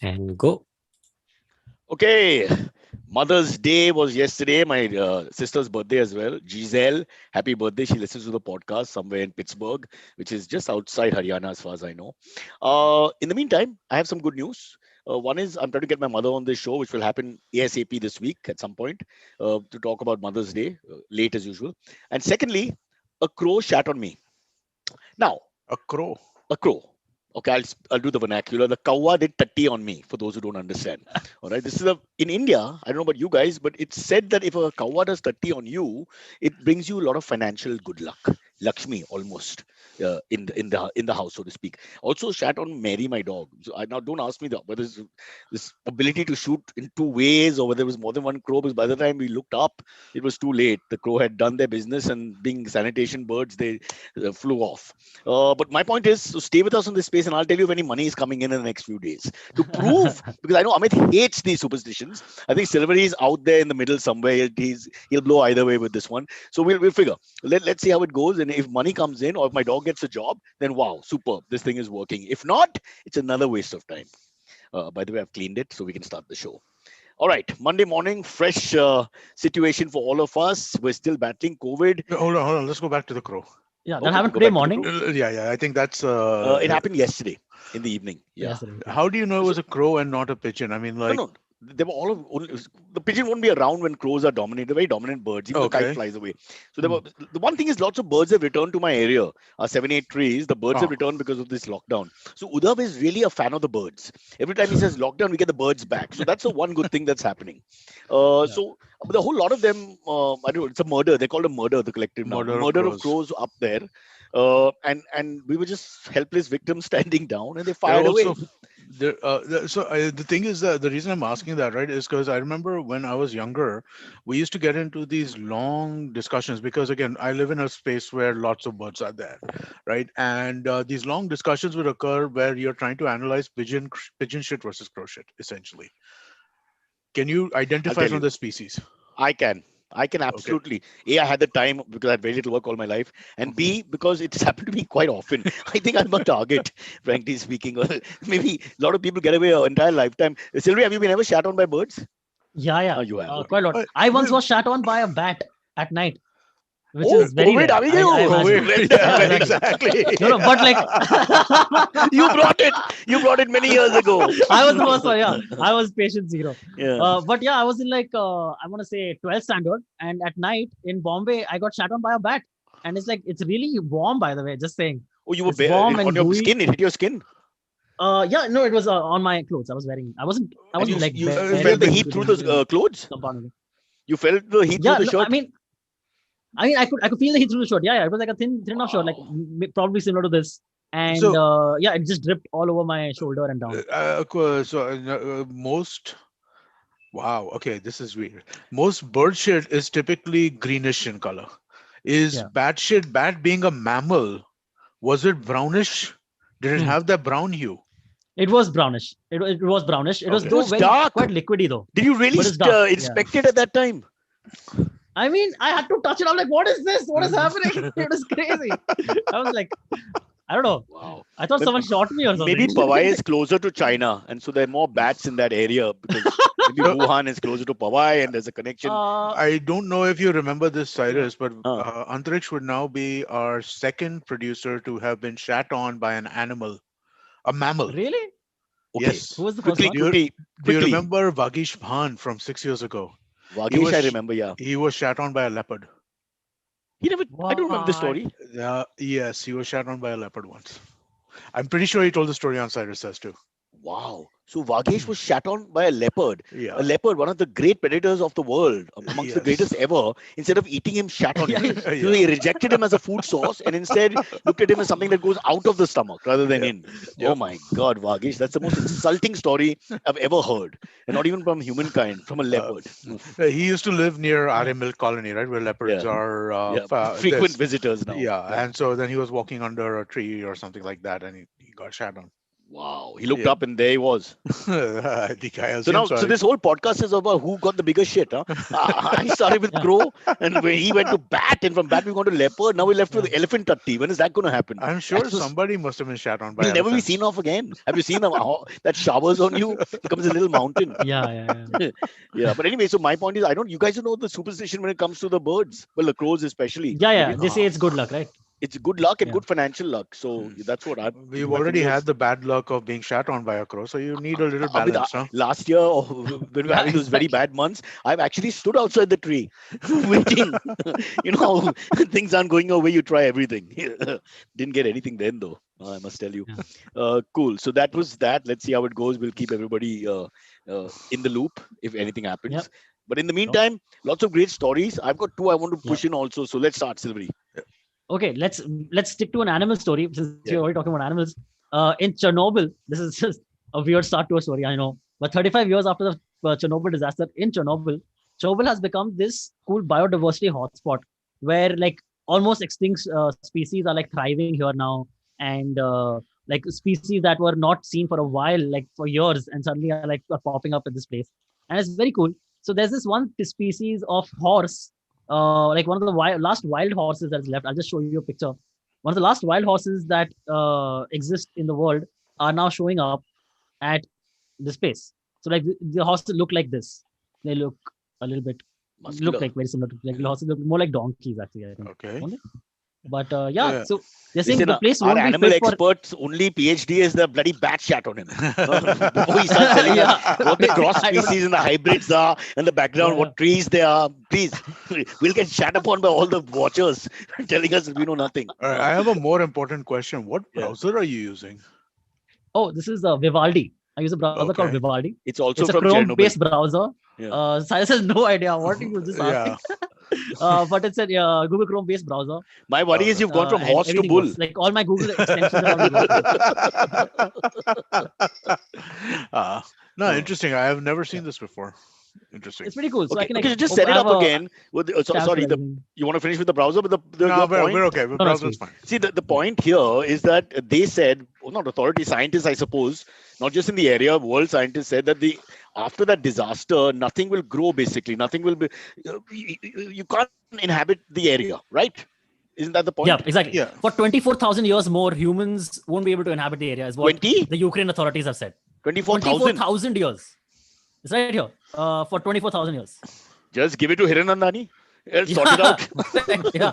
And go. Okay, Mother's Day was yesterday. My sister's birthday as well. Giselle, happy birthday. She listens to the podcast somewhere in Pittsburgh, which is just outside Haryana, as far as I know. In the meantime, I have some good news. One is I'm trying to get my mother on this show, which will happen ASAP this week at some point to talk about Mother's Day, late as usual. And secondly, a crow shat on me. Now, A crow. a crow. Okay, I'll do the vernacular. The kawa did tatti on me. For those who don't understand, all right. This is in India. I don't know about you guys, but it's said that if a kawa does tatti on you, it brings you a lot of financial good luck, Lakshmi almost in the house, so to speak. Also, shat on Mary, my dog. So now don't ask me whether this ability to shoot in two ways or whether there was more than one crow. Because by the time we looked up, it was too late. The crow had done their business, and being sanitation birds, they flew off. But my point is to stay with us on this space, and I'll tell you if any money is coming in the next few days to prove. Because I know Amit hates these superstitions. I think Silverie is out there in the middle somewhere. He'll blow either way with this one. So we'll figure. Let's see how it goes. And if money comes in, or if my dog gets a job, then wow, superb. This thing is working. If not, it's another waste of time. By the way, I've cleaned it, so we can start the show. All right, Monday morning, fresh situation for all of us. We're still battling COVID. Hold on. Let's go back to the crow. Yeah, that Okay, happened go today back to the morning. crow. Yeah. I think that's. It happened yesterday in the evening. Yeah. Yesterday. How do you know it was a crow and not a pigeon? I mean, No, like. no. They were the pigeon won't be around when crows are dominant. They're very dominant birds. Even the kite Okay. flies away. So the one thing is lots of birds have returned to my area. 7, 8 trees. The birds have Oh. returned because of this lockdown. So Udav is really a fan of the birds. Every time he says lockdown, we get the birds back. So that's the one good thing that's happening. Yeah. So the whole lot of them, I don't know, it's a murder. They call it a murder, the collective now. Murder of Murder of crows. crows up there. And we were just helpless victims standing down, and they There are fired away. also the thing is that the reason I'm asking that, right, is because I remember when I was younger, we used to get into these long discussions because again, I live in a space where lots of birds are there, right? And these long discussions would occur where you're trying to analyze pigeon shit versus crow shit, essentially. Can you I'll identify tell some of you. the species? I can. I can Okay. absolutely. A, I had the time because I had very little work all my life. And Mhm. B, because it's happened to me quite often. I think I'm a target, frankly speaking. Or maybe a lot of people get away an entire lifetime. Sylvia, have you been ever shot on by birds? Yeah. Oh, you have. Okay. Quite a lot. I once Wait, was shot on by a bat at night, which Oh, is very COVID, rare. Abigail. I imagine. Well, Yeah, yeah, well, exactly. exactly. No, but like, you brought it. You brought it many years ago. I was the first one. Yeah, I was patient zero. Yeah. But yeah, I was in like I want to say 12th standard, and at night in Bombay, I got shot on by a bat, and it's like it's really warm. By the way, just saying, Oh, you were it's warm on and your gooey. skin. It hit your skin. Yeah, no, it was on my clothes. I was wearing. I wasn't. I And wasn't like you wearing felt the it heat through those in clothes? compound. You felt the heat through Yeah, the no, I shirt? mean, I could feel the heat through the shirt. Yeah, it was like a thin enough shirt, like Wow. probably similar to this. And So, yeah, it just dripped all over my shoulder and down. most. Wow. Okay, this is weird. Most bird shit is typically greenish in color. Is Yeah. bat shit, bat being a mammal, was it brownish? Did it Hmm. have that brown hue? It was brownish. It was brownish. It was It Okay. though was very dark. quite liquidy though, Did you really but it's dark. Yeah. inspect it at that time? I mean, I had to touch it. I'm like, what is this? What is happening? It was crazy. I was like, I don't know. Wow. I thought But someone shot me or maybe something. Powai is closer to China, and so there are more bats in that area because maybe No, Wuhan is closer to Powai, and there's a connection. uh, I don't know if you remember this, yeah. Cyrus, but Uh, Antariksh would now be our second producer to have been shat on by an animal, a mammal. Really? okay, Yes. Who was the first quickly, one? Do you, quickly, do you quickly. remember Vagish Bhan from 6 years ago? He Vagesh, was I sh- remember. Yeah, he was shat on by a leopard. he never. I don't remember the What? story. Yes, he was shot on by a leopard once. I'm pretty sure he told the story on Cyrus Says too. Wow. So Vagesh was shot on by a leopard. Yeah. A leopard, one of the great predators of the world, amongst the Yes. greatest ever. Instead of eating him, shat on him. Yeah. So Yeah. he rejected him as a food source and instead looked at him as something that goes out of the stomach rather than Yeah. in. Oh Yep. my God, Vagesh, that's the most insulting story I've ever heard. And not even from humankind, from a Uh, leopard. Oof. he used to live near Yeah. Arya Milk Colony, right, where leopards Yeah. are. Yeah. Frequent This. visitors now. Yeah, Yeah. and so then he was walking under a tree or something like that, and he got shot on. Wow. He looked Yeah. up and there he was. I think I So assume now, so sorry. this whole podcast is about who got the bigger shit. Huh? I started with Yeah. crow, and when he went to bat, and from bat we gone to leopard. Now we left with Yeah. elephant tatti. When is that going to happen? I'm sure That's just, somebody must have been shat on by you'll never be seen elephants. off again. Have you seen them? That showers on you becomes a little mountain. Yeah. Yeah. Yeah. Yeah, but anyway, so my point is, I don't. You guys don't know the superstition when it comes to the birds. Well, the crows especially. Yeah. But Yeah. They say it's good luck, right? it's good luck and Yeah. good financial luck. So Hmm. that's what I'm We've keeping my already fingers. had the bad luck of being shat on by a crow, so you need a little Amit, balance, huh? last year, when we were Yeah. having those very Exactly. bad months, I've actually stood outside the tree, waiting. You know, things aren't going your way. You try everything. Didn't get anything then, though. I must tell you. Yeah. Cool. So that was that. Let's see how it goes. We'll keep everybody in the loop if anything Yep. happens. But in the Sure. meantime, lots of great stories. I've got two I want to Yep. push in also. So let's start, Silvery. Okay. Let's stick to an animal story since Yeah. you're already talking about animals. In Chernobyl, this is just a weird start to a story, I know. But 35 years after the Chernobyl disaster in Chernobyl has become this cool biodiversity hotspot where like almost extinct species are like thriving here now, and like species that were not seen for a while, like for years, and suddenly are popping up at this place, and it's very cool. So there's this one species of horse, like one of the last wild horses that's left. I'll just show you a picture. One of the last wild horses that exist in the world are now showing up at the space. So like the horses look like this. They look a little bit look Muscular. like very similar to regular horses. Look more like donkeys actually, I think. Okay. Don't they? But yeah, Yeah. so they're saying Listen, the place our won't be animal fit for. experts only PhD is the bloody bat shat on him. Before he starts telling us Yeah, what the cross I don't know. species and the hybrids are and the background, Yeah, what trees they are, please, we'll get shat upon by all the watchers telling us we know nothing. All right, I have a more important question. What Yeah. browser are you using? Oh, this is Vivaldi. I use a browser called Okay. Vivaldi. It's It's also a from Chernobyl. Chrome-based browser. Yeah. Cyrus has no idea what he was just asking. Yeah. But it's a Google Chrome-based browser, My worry is Okay. you've gone from and horse to everything bull. works. Like all my Google extensions and all work. No, Oh. interesting. I have never seen this before. Interesting. It's pretty cool. So I Okay, can okay, like so just set I it have up a again. With tabs sorry, for everything. you want to finish with the browser, but No, your we're point. okay. The No, that's browser's sweet. fine. See, the point here is that they said, well, not authority, scientists, I suppose, not just in the area, world scientists said that after that disaster, nothing will grow. Basically, nothing will be. You can't inhabit the area, right? Isn't that the Yeah, point? exactly. Yeah. For 24,000 years more, humans won't be able to inhabit the area, is what 20? the Ukraine authorities have said. 24,000. 24,000 years. It's right here. For 24,000 years. Just give it to Hiranandani. He'll sort it Yeah, out. perfect. Yeah.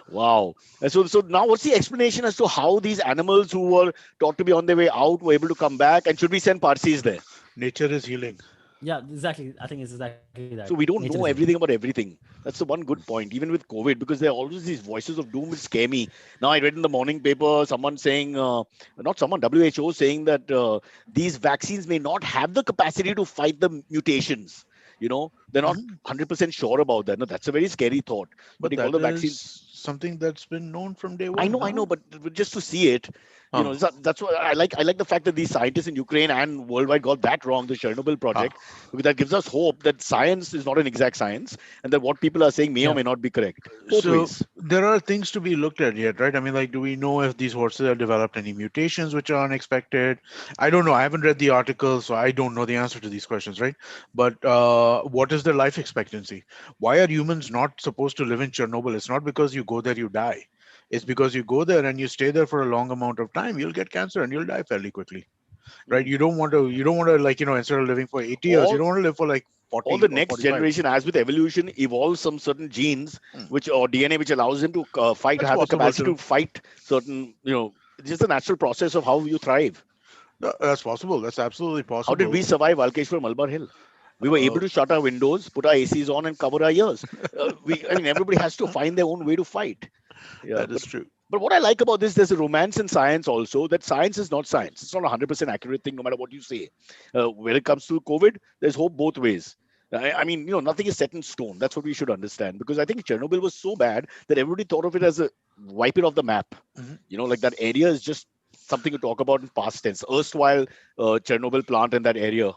Wow. And so now what's the explanation as to how these animals who were thought to be on their way out were able to come back? And should we send Parsis there? Nature is healing. Yeah, exactly. I think it's exactly that. So we don't Nature know is everything about everything. That's the one good point, even with COVID, because there are always these voices of doom which scare me. Now I read in the morning paper someone saying, not someone, WHO saying that these vaccines may not have the capacity to fight the mutations. You know, they're not Mhm. 100% sure about that. No, that's a very scary thought. But Putting all that the is vaccines. something that's been known from day I one. know, No? but just to see it, you know, Huh. that's what I like. I like the fact that these scientists in Ukraine and worldwide got that wrong, the Chernobyl project, because that gives us hope that science is not an exact science, and that what people are saying may or Yeah. may not be correct. Both So ways. there are things to be looked at yet, right? I mean, like, do we know if these horses have developed any mutations which are unexpected? I don't know. I haven't read the article, so I don't know the answer to these questions, right? But what is their life expectancy? Why are humans not supposed to live in Chernobyl? It's not because you go there, you die. It's because you go there and you stay there for a long amount of time, you'll get cancer and you'll die fairly quickly, right? You don't want to like, instead of living for 80 years, you All don't want to live for like all 40 the or next 45. generation, as with evolution, evolves some certain genes, Hmm. which or DNA, which allows them to fight, That's have the possible capacity to too. fight certain, it's just a natural process of how you thrive. That's possible. That's absolutely How did we possible. survive Alkeshwar Malbar Hill? We were able Uh, to shut our windows, put our ACs on, and cover our ears. I mean, everybody has to find their own way to fight. Yeah, that is true. but what I like about this, there's a romance in science also. That science is not science. It's not a 100% accurate thing, no matter what you say. When it comes to COVID, there's hope both ways. I mean, nothing is set in stone. That's what we should understand. Because I think Chernobyl was so bad that everybody thought of it as a wipe it off the map. Mhm. Like that area is just something to talk about in past tense. Erstwhile Chernobyl plant in that area.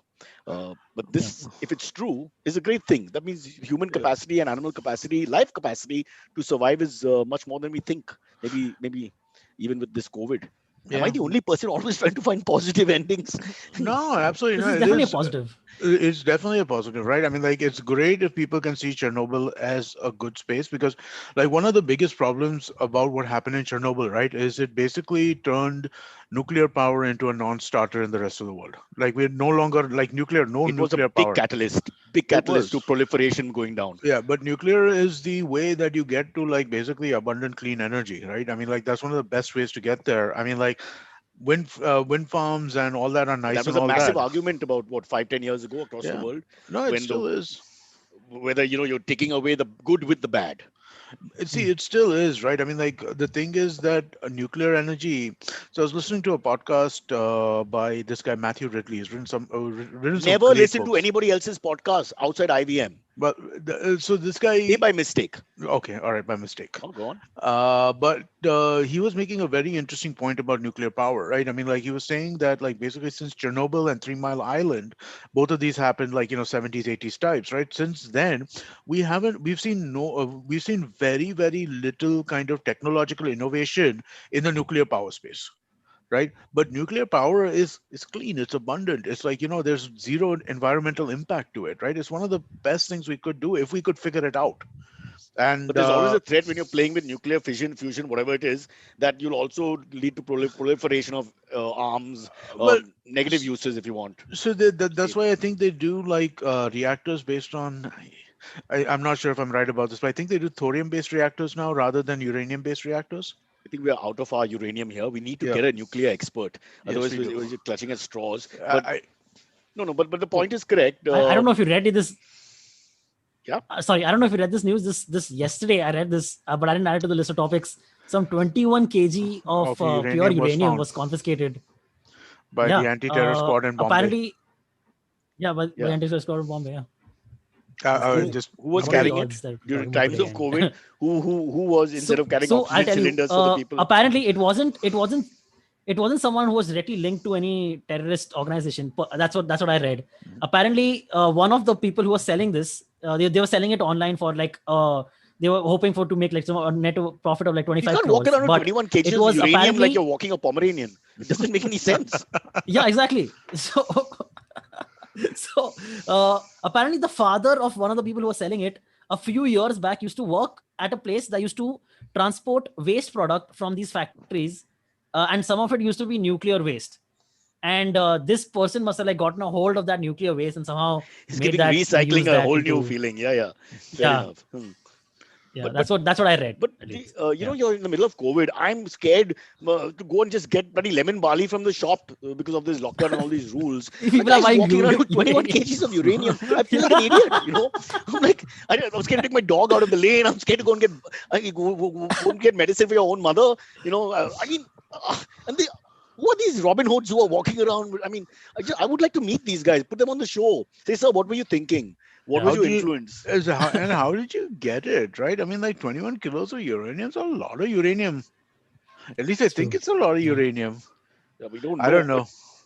But Yeah. this, if it's true, is a great thing. That means human Yeah. capacity and animal capacity, life capacity to survive is much more than we think. Maybe even with this COVID. Am I the only person always trying to find positive endings? No, absolutely This no. is It definitely a is. positive. It's definitely a positive, right? I mean, like, it's great if people can see Chernobyl as a good space because, like, one of the biggest problems about what happened in Chernobyl, right, is it basically turned nuclear power into a non-starter in the rest of the world. Like, we're no longer like nuclear, no It was a nuclear power. big It catalyst to was. proliferation going down. Yeah, but nuclear is the way that you get to like basically abundant clean energy, right? I mean, like that's one of the best ways to get there. I mean, like wind farms and all that are And that nice was and a all massive that. argument about what 5, 10 years ago across the Yeah, world, no, it when the still is. whether you're taking away the good with the bad. See, it still is, right? I mean, like the thing is that nuclear energy. So I was listening to a podcast by this guy Matthew Ridley. He's written some Never great listen to books. anybody else's podcast outside IVM. But so this Say guy, by mistake. okay, all right, by mistake. Oh, go on. But he was making a very interesting point about nuclear power, right? I mean, like he was saying that, like basically, since Chernobyl and 3 Mile Island, both of these happened like 70s, 80s types, right? Since then, we've seen very, very little kind of technological innovation in the nuclear power space, right? But nuclear power is clean, it's abundant, it's like there's zero environmental impact to it, right? It's one of the best things we could do if we could figure it out. But And there's always a threat when you're playing with nuclear fission, fusion, whatever it is, that you'll also lead to proliferation of arms, well, negative uses if you want. so that's why I think they do like reactors based on. I'm not sure if I'm right about this, but I think they do thorium-based reactors now rather than uranium-based reactors. I think we are out of our uranium here. We need to Yeah, get a nuclear expert. yes, Otherwise, we do. we're clutching at straws. I, But I no, no. But the oh, point is correct. I don't know if you read this. Yeah. Sorry, I don't know if you read this news. This yesterday I read this, but I didn't add it to the list of topics. Some 21 kg of of pure uranium was uranium found was confiscated. by the Yeah, anti-terror squad in Bombay. apparently, yeah, but by Yeah. anti-terror Bombay. Yeah, this, this, Who Just who was what are the carrying it odds that we're during talking about times today? of COVID? Who was, instead of carrying So I'll oxygen tell you. cylinders for the people? Apparently, it wasn't someone who was directly linked to any terrorist organization. That's what I read. Apparently, one of the people who was selling this, they were selling it online for like they were hoping for to make like some a net profit of like You 25 can't walk crores. around with But 21 it kgs of was uranium like you're apparently, walking a Pomeranian. It doesn't make any sense. yeah, exactly. So apparently the father of one of the people who was selling it a few years back used to work at a place that used to transport waste product from these factories, and some of it used to be nuclear waste. And this person must have like gotten a hold of that nuclear waste and somehow It's made giving that and recycling used a that whole new into, feeling. Yeah, yeah. Fair yeah, enough. yeah, But that's what I read, but at least. you know, Yeah. you're in the middle of COVID. I'm scared to go and just get bloody lemon barley from the shop because of this lockdown and all these rules. A People are guy's buying walking around with 21 uranium. kgs of uranium. I feel like an idiot. I'm like, I'm scared to take my dog out of the lane. I'm scared to go and go and get medicine for your own mother. I mean, and they. Who are these Robin Hoods who are walking around? I mean, I would like to meet these guys. Put them on the show. Say, sir, what were you thinking? What was how your do you influence? and how did you get it, right? I mean, like 21 kilos of uranium is a lot of uranium. At least I It's think true. it's a lot of Yeah. uranium. Yeah, we don't I know, don't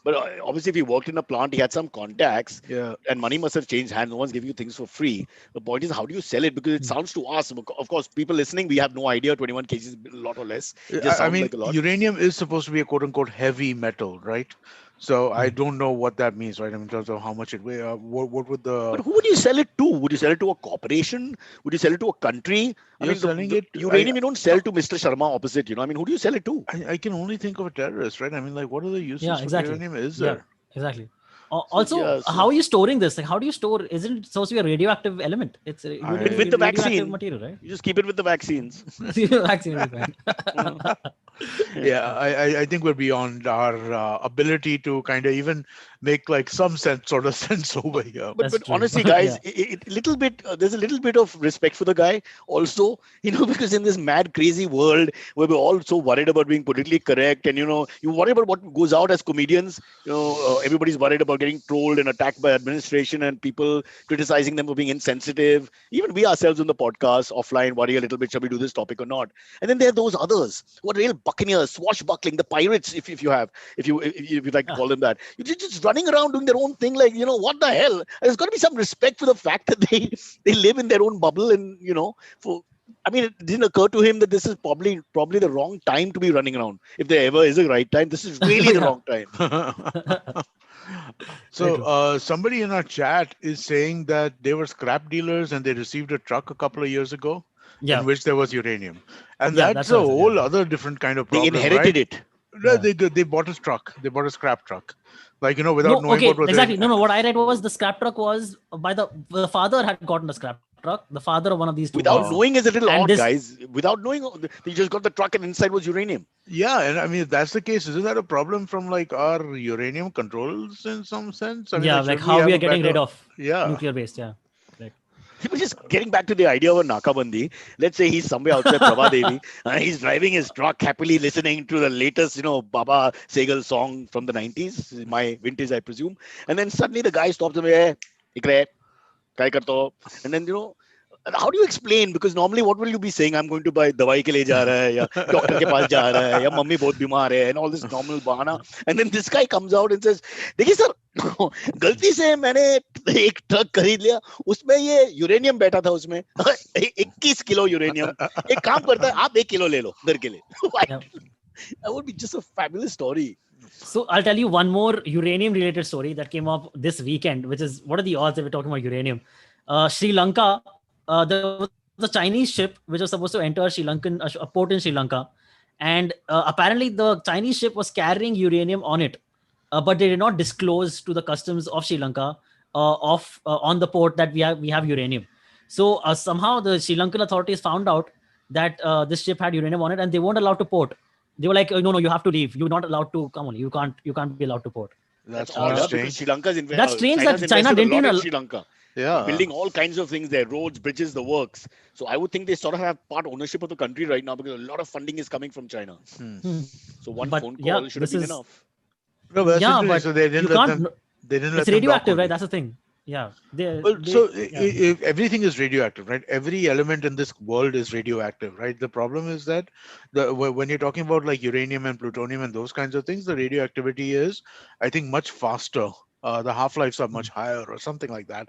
but know. obviously, if he worked in a plant, he had some contacts, Yeah. and money must have changed hands. No one's giving you things for free. The point is, how do you sell it? Because it Hmm. sounds to us, of course, people listening, we have no idea. 21 kgs is a lot or less. It just I sounds mean, like a lot. uranium is supposed to be a quote unquote heavy metal, right? So I Hmm. don't know what that means, right? In terms of how much it weigh. What would But the who would you sell it to? Would you sell it to a corporation? Would you sell it to a country? I you're mean, selling the it? uranium you don't sell to Mr. Sharma opposite. I mean, who do you sell it to? I can only think of a terrorist, right? I mean, like, what other Yeah, uses for exactly. uranium is Yeah, there? exactly. So Also, yeah, how so are you storing this? Like, how do you store? Isn't it supposed to be a radioactive element? It's a with I the radioactive vaccine, material, right? you just keep it with the vaccines. Vaccine will be fine. Mm. yeah, Yeah. I think we're beyond our ability to kind of even make like some sense sort of sense over here. but That's but true. honestly, Yeah. guys, little bit there's a little bit of respect for the guy also, because in this mad, crazy world where we're all so worried about being politically correct, and you worry about what goes out as comedians. Everybody's worried about getting trolled and attacked by administration and people criticizing them for being insensitive. Even we ourselves on the podcast offline worry a little bit, shall we do this topic or not? And then there are those others who are real buccaneers, swashbuckling, the pirates, if you have, if you like to Ah, call them that. You're just running around doing their own thing, like, what the hell? There's got to be some respect for the fact that they live in their own bubble, and for I mean, it didn't occur to him that this is probably the wrong time to be running around. If there ever is a right time, this is really the Yeah, wrong time. very So true. somebody in our chat is saying that they were scrap dealers and they received a truck a couple of years ago in Yeah, which there was uranium, and yeah, that's that's a what I said. Yeah. whole other different kind of They problem, right? inherited it. No, Yeah. they bought a truck. They bought a scrap truck, like without No, knowing what okay, was in. exactly. No, no. What I read was the scrap truck was by the father had gotten a scrap truck. The father of one of these two boys, Without Oh, knowing is a little and odd, this. guys. Without knowing, they just got the truck and inside was uranium. yeah, and I mean if that's the case, isn't that a problem from like our uranium controls in some sense? I mean, Yeah, like like should we how we have are a getting better? rid of Yeah, nuclear waste. Yeah, right. But just getting back to the idea of a Nakabandi, let's say he's somewhere outside Prabhadevi and he's driving his truck happily listening to the latest, Baba Segal song from the 90s, my vintage, I presume. And then suddenly the guy stops him, hey, ikre, kai karto ho?" And then, how do you explain? Because normally, what will you be saying? I'm going to buy दवाई के लिए जा रहा है या doctor के पास जा रहा है या मम्मी बहुत बीमार है and all this normal bahana. And then this guy comes out and says, देखिए सर गलती से मैंने एक ट्रक खरीद लिया उसमें ये यूरेनियम बैठा था उसमें 21 किलो यूरेनियम एक काम करता है आप 1 किलो ले लो घर के लिए. Yeah. That would be just a fabulous story. So I'll tell you one more uranium related story that came up this weekend, which is what are the odds that we're talking about uranium? Sri Lanka, there was a Chinese ship which was supposed to enter a port in Sri Lanka, and apparently the Chinese ship was carrying uranium on it, but they did not disclose to the customs of Sri Lanka on the port that we have uranium. So somehow the Sri Lankan authorities found out that this ship had uranium on it, and they weren't allowed to port. They were like, "Oh, no, no, you have to leave. You're not allowed to come on. You can't be allowed to port." That's that's odd, huh? Because interesting. That's strange China's that China invested a didn't lot even. in Sri Lanka. Yeah. Building all kinds of things there, roads, bridges, the works. So I would think they sort of have part ownership of the country right now because a lot of funding is coming from China. Hmm. So one But phone yeah, call should have this been is enough. No, but that's yeah, interesting. but So they you didn't let can't. them. They didn't It's let them dock radioactive, right? only. That's the thing. Yeah, Well, they so yeah. if everything is radioactive, right? Every element in this world is radioactive, right? The problem is that when you're talking about like uranium and plutonium and those kinds of things, the radioactivity is, I think, much faster. The half-lives are much higher, or something like that.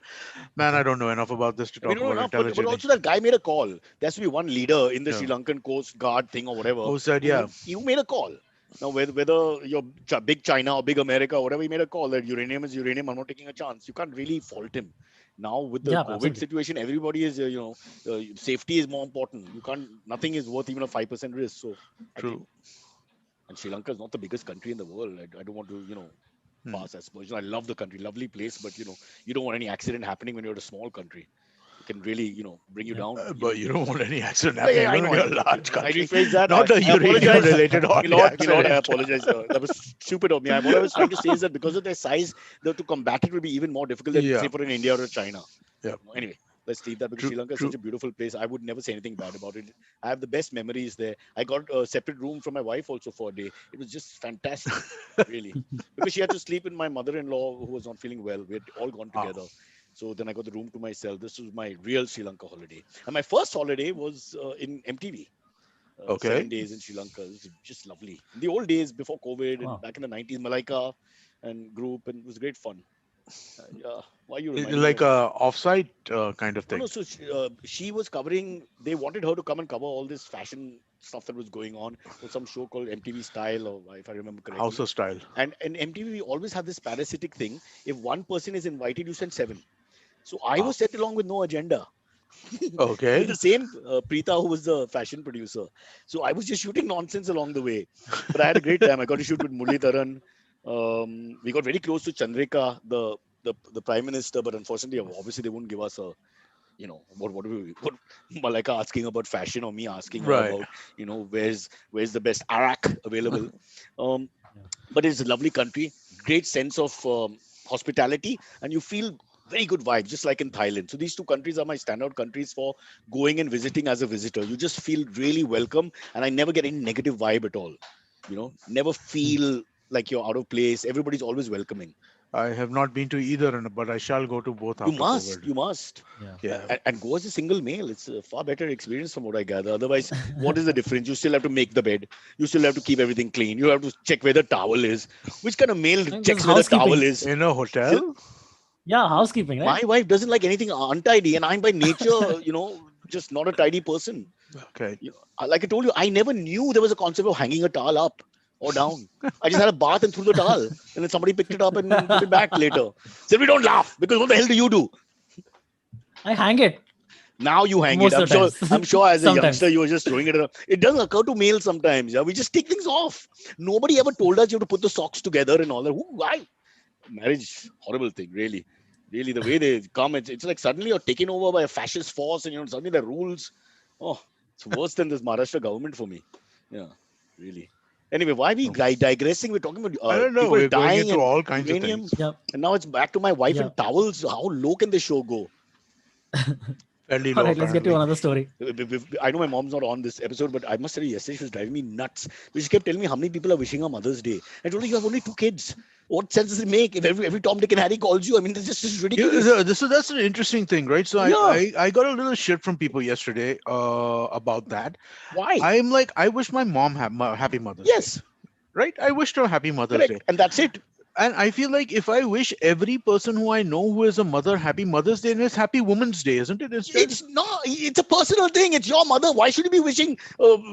Man, I Okay. don't know enough about this to I mean, talk no about enough, but intelligently. also that guy made a call. There has to be one leader in the Sri Yeah. Lankan Coast Guard thing or whatever Who said, yeah? who made a call. Now, whether you're big China or big America or whatever, he made a call that uranium is uranium. I'm not taking a chance. You can't really fault him. Now with the Yeah, COVID absolutely. situation, everybody is safety is more important. You can't. Nothing is worth even a 5% risk. So I think, True. and Sri Lanka is not the biggest country in the world. I don't want to Hmm. pass aspersion. I love the country, lovely place, but you don't want any accident happening when you're a small country. It can really bring you Yeah. down. But you don't want any accident Yeah, happening yeah, I even know, when I you're know. a large I country. rephrase that. Not a I apologize. uranium-related Milord, I accident. apologize. That was stupid of me. What I was trying to say is that because of their size, to combat it will be even more difficult than, Yeah. say, for an India or a China. Yeah. Anyway, let's leave that because True. Sri Lanka is True. such a beautiful place. I would never say anything bad about it. I have the best memories there. I got a separate room from my wife also for a day. It was just fantastic, really. Because she had to sleep in my mother-in-law who was not feeling well. We had all gone Wow. together. So then I got the room to myself. This was my real Sri Lanka holiday. And my first holiday was in MTV. Okay. 7 days in Sri Lanka. It was just lovely. In the old days before COVID and Wow. back in the 90s, Malaika and group, and it was great fun. Yeah. Why are you reminding me Like of it? a offsite kind of No, no. thing. So she was covering. They wanted her to come and cover all this fashion stuff that was going on for some show called MTV Style, or if I remember House correctly. of style. And MTV we always have this parasitic thing. If one person is invited, you send seven. So I Wow. was sent along with no agenda. With Okay. the same Preeta, who was the fashion producer. So I was just shooting nonsense along the way. But I had a great time. I got to shoot with Muralidharan. We got very close to Chandrika, the prime minister, but unfortunately, obviously, they wouldn't give us a what Malika asking about fashion or me asking her Right. about where's the best arak available. Um, Yeah. but it's a lovely country, great sense of hospitality, and you feel very good vibes, just like in Thailand. So these two countries are my standout countries for going and visiting as a visitor. You just feel really welcome, and I never get any negative vibe at all. Never feel like you're out of place. Everybody's always welcoming. I have not been to either, but I shall go to both You after must, COVID. you must. Yeah. Yeah. And go as a single male. It's a far better experience from what I gather. Otherwise, what is the difference? You still have to make the bed. You still have to keep everything clean. You have to check where the towel is. Which kind of male I mean, there's checks where the towel housekeeping. is? In a hotel? Yeah, housekeeping, My right? wife doesn't like anything untidy, and I'm by nature, just not a tidy person. Okay. Like I told you, I never knew there was a concept of hanging a towel up or down. I just had a bath and threw the towel, and then somebody picked it up and put it back later. Said, we don't laugh because what the hell do you do? I hang it Now you hang it. most I'm of the sure. times. I'm sure. As a youngster, Sometimes. you were just throwing it around. It doesn't occur to males sometimes. Yeah, we just take things off. Nobody ever told us you have to put the socks together and all that. Why? Marriage, horrible thing. Really, really. The way they come, it's like suddenly you're taken over by a fascist force, and suddenly the rules. Oh, it's worse than this Maharashtra government for me. Yeah, really. Anyway, why are we Oh, digressing? We're talking about I don't know. people We're going dying into and all kinds of uranium, things. Yep. and now it's back to my wife Yep. and towels. How low can the show go? Fairly All low, right, let's get to apparently. another story. I know my mom's not on this episode, but I must tell you, yesterday she was driving me nuts. She kept telling me how many people are wishing her Mother's Day. I told her, you have only two kids. What sense does it make if every Tom, Dick, and Harry calls you? I mean, this is Yeah, ridiculous. that's an interesting thing, right? So Yeah. I got a little shit from people yesterday about that. Why? I'm like, I wish my mom happy Mother's Day, Yes, right? I wished her happy Mother's correct. Day. And that's it. And I feel like if I wish every person who I know who is a mother happy Mother's Day, then it's Happy Woman's Day, isn't it? Instead, It's not, it's a personal thing. It's your mother. Why should you be wishing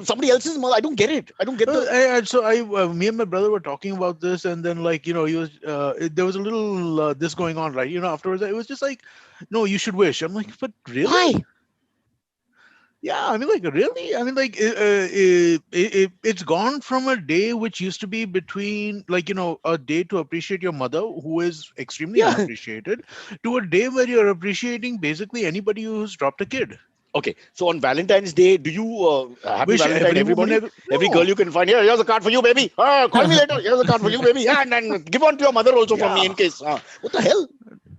somebody else's mother? I don't get it. I don't get the. me and my brother were talking about this, and then like he was there was a little this going on, right? Afterwards it was just like, no, you should wish. I'm like, but really? Why? Yeah, I mean, like, really? I mean, like, it's gone from a day which used to be between, like, a day to appreciate your mother, who is extremely Yeah. unappreciated, to a day where you're appreciating basically anybody who's dropped a kid. Okay. So on Valentine's Day, do you happy Wish Valentine every woman everybody? ever. Every girl No. you can find. Here, here's a card for you, baby. Call me later. Here's a card for you, baby. Yeah, and then give one to your mother also from me Yeah. in case. What the hell?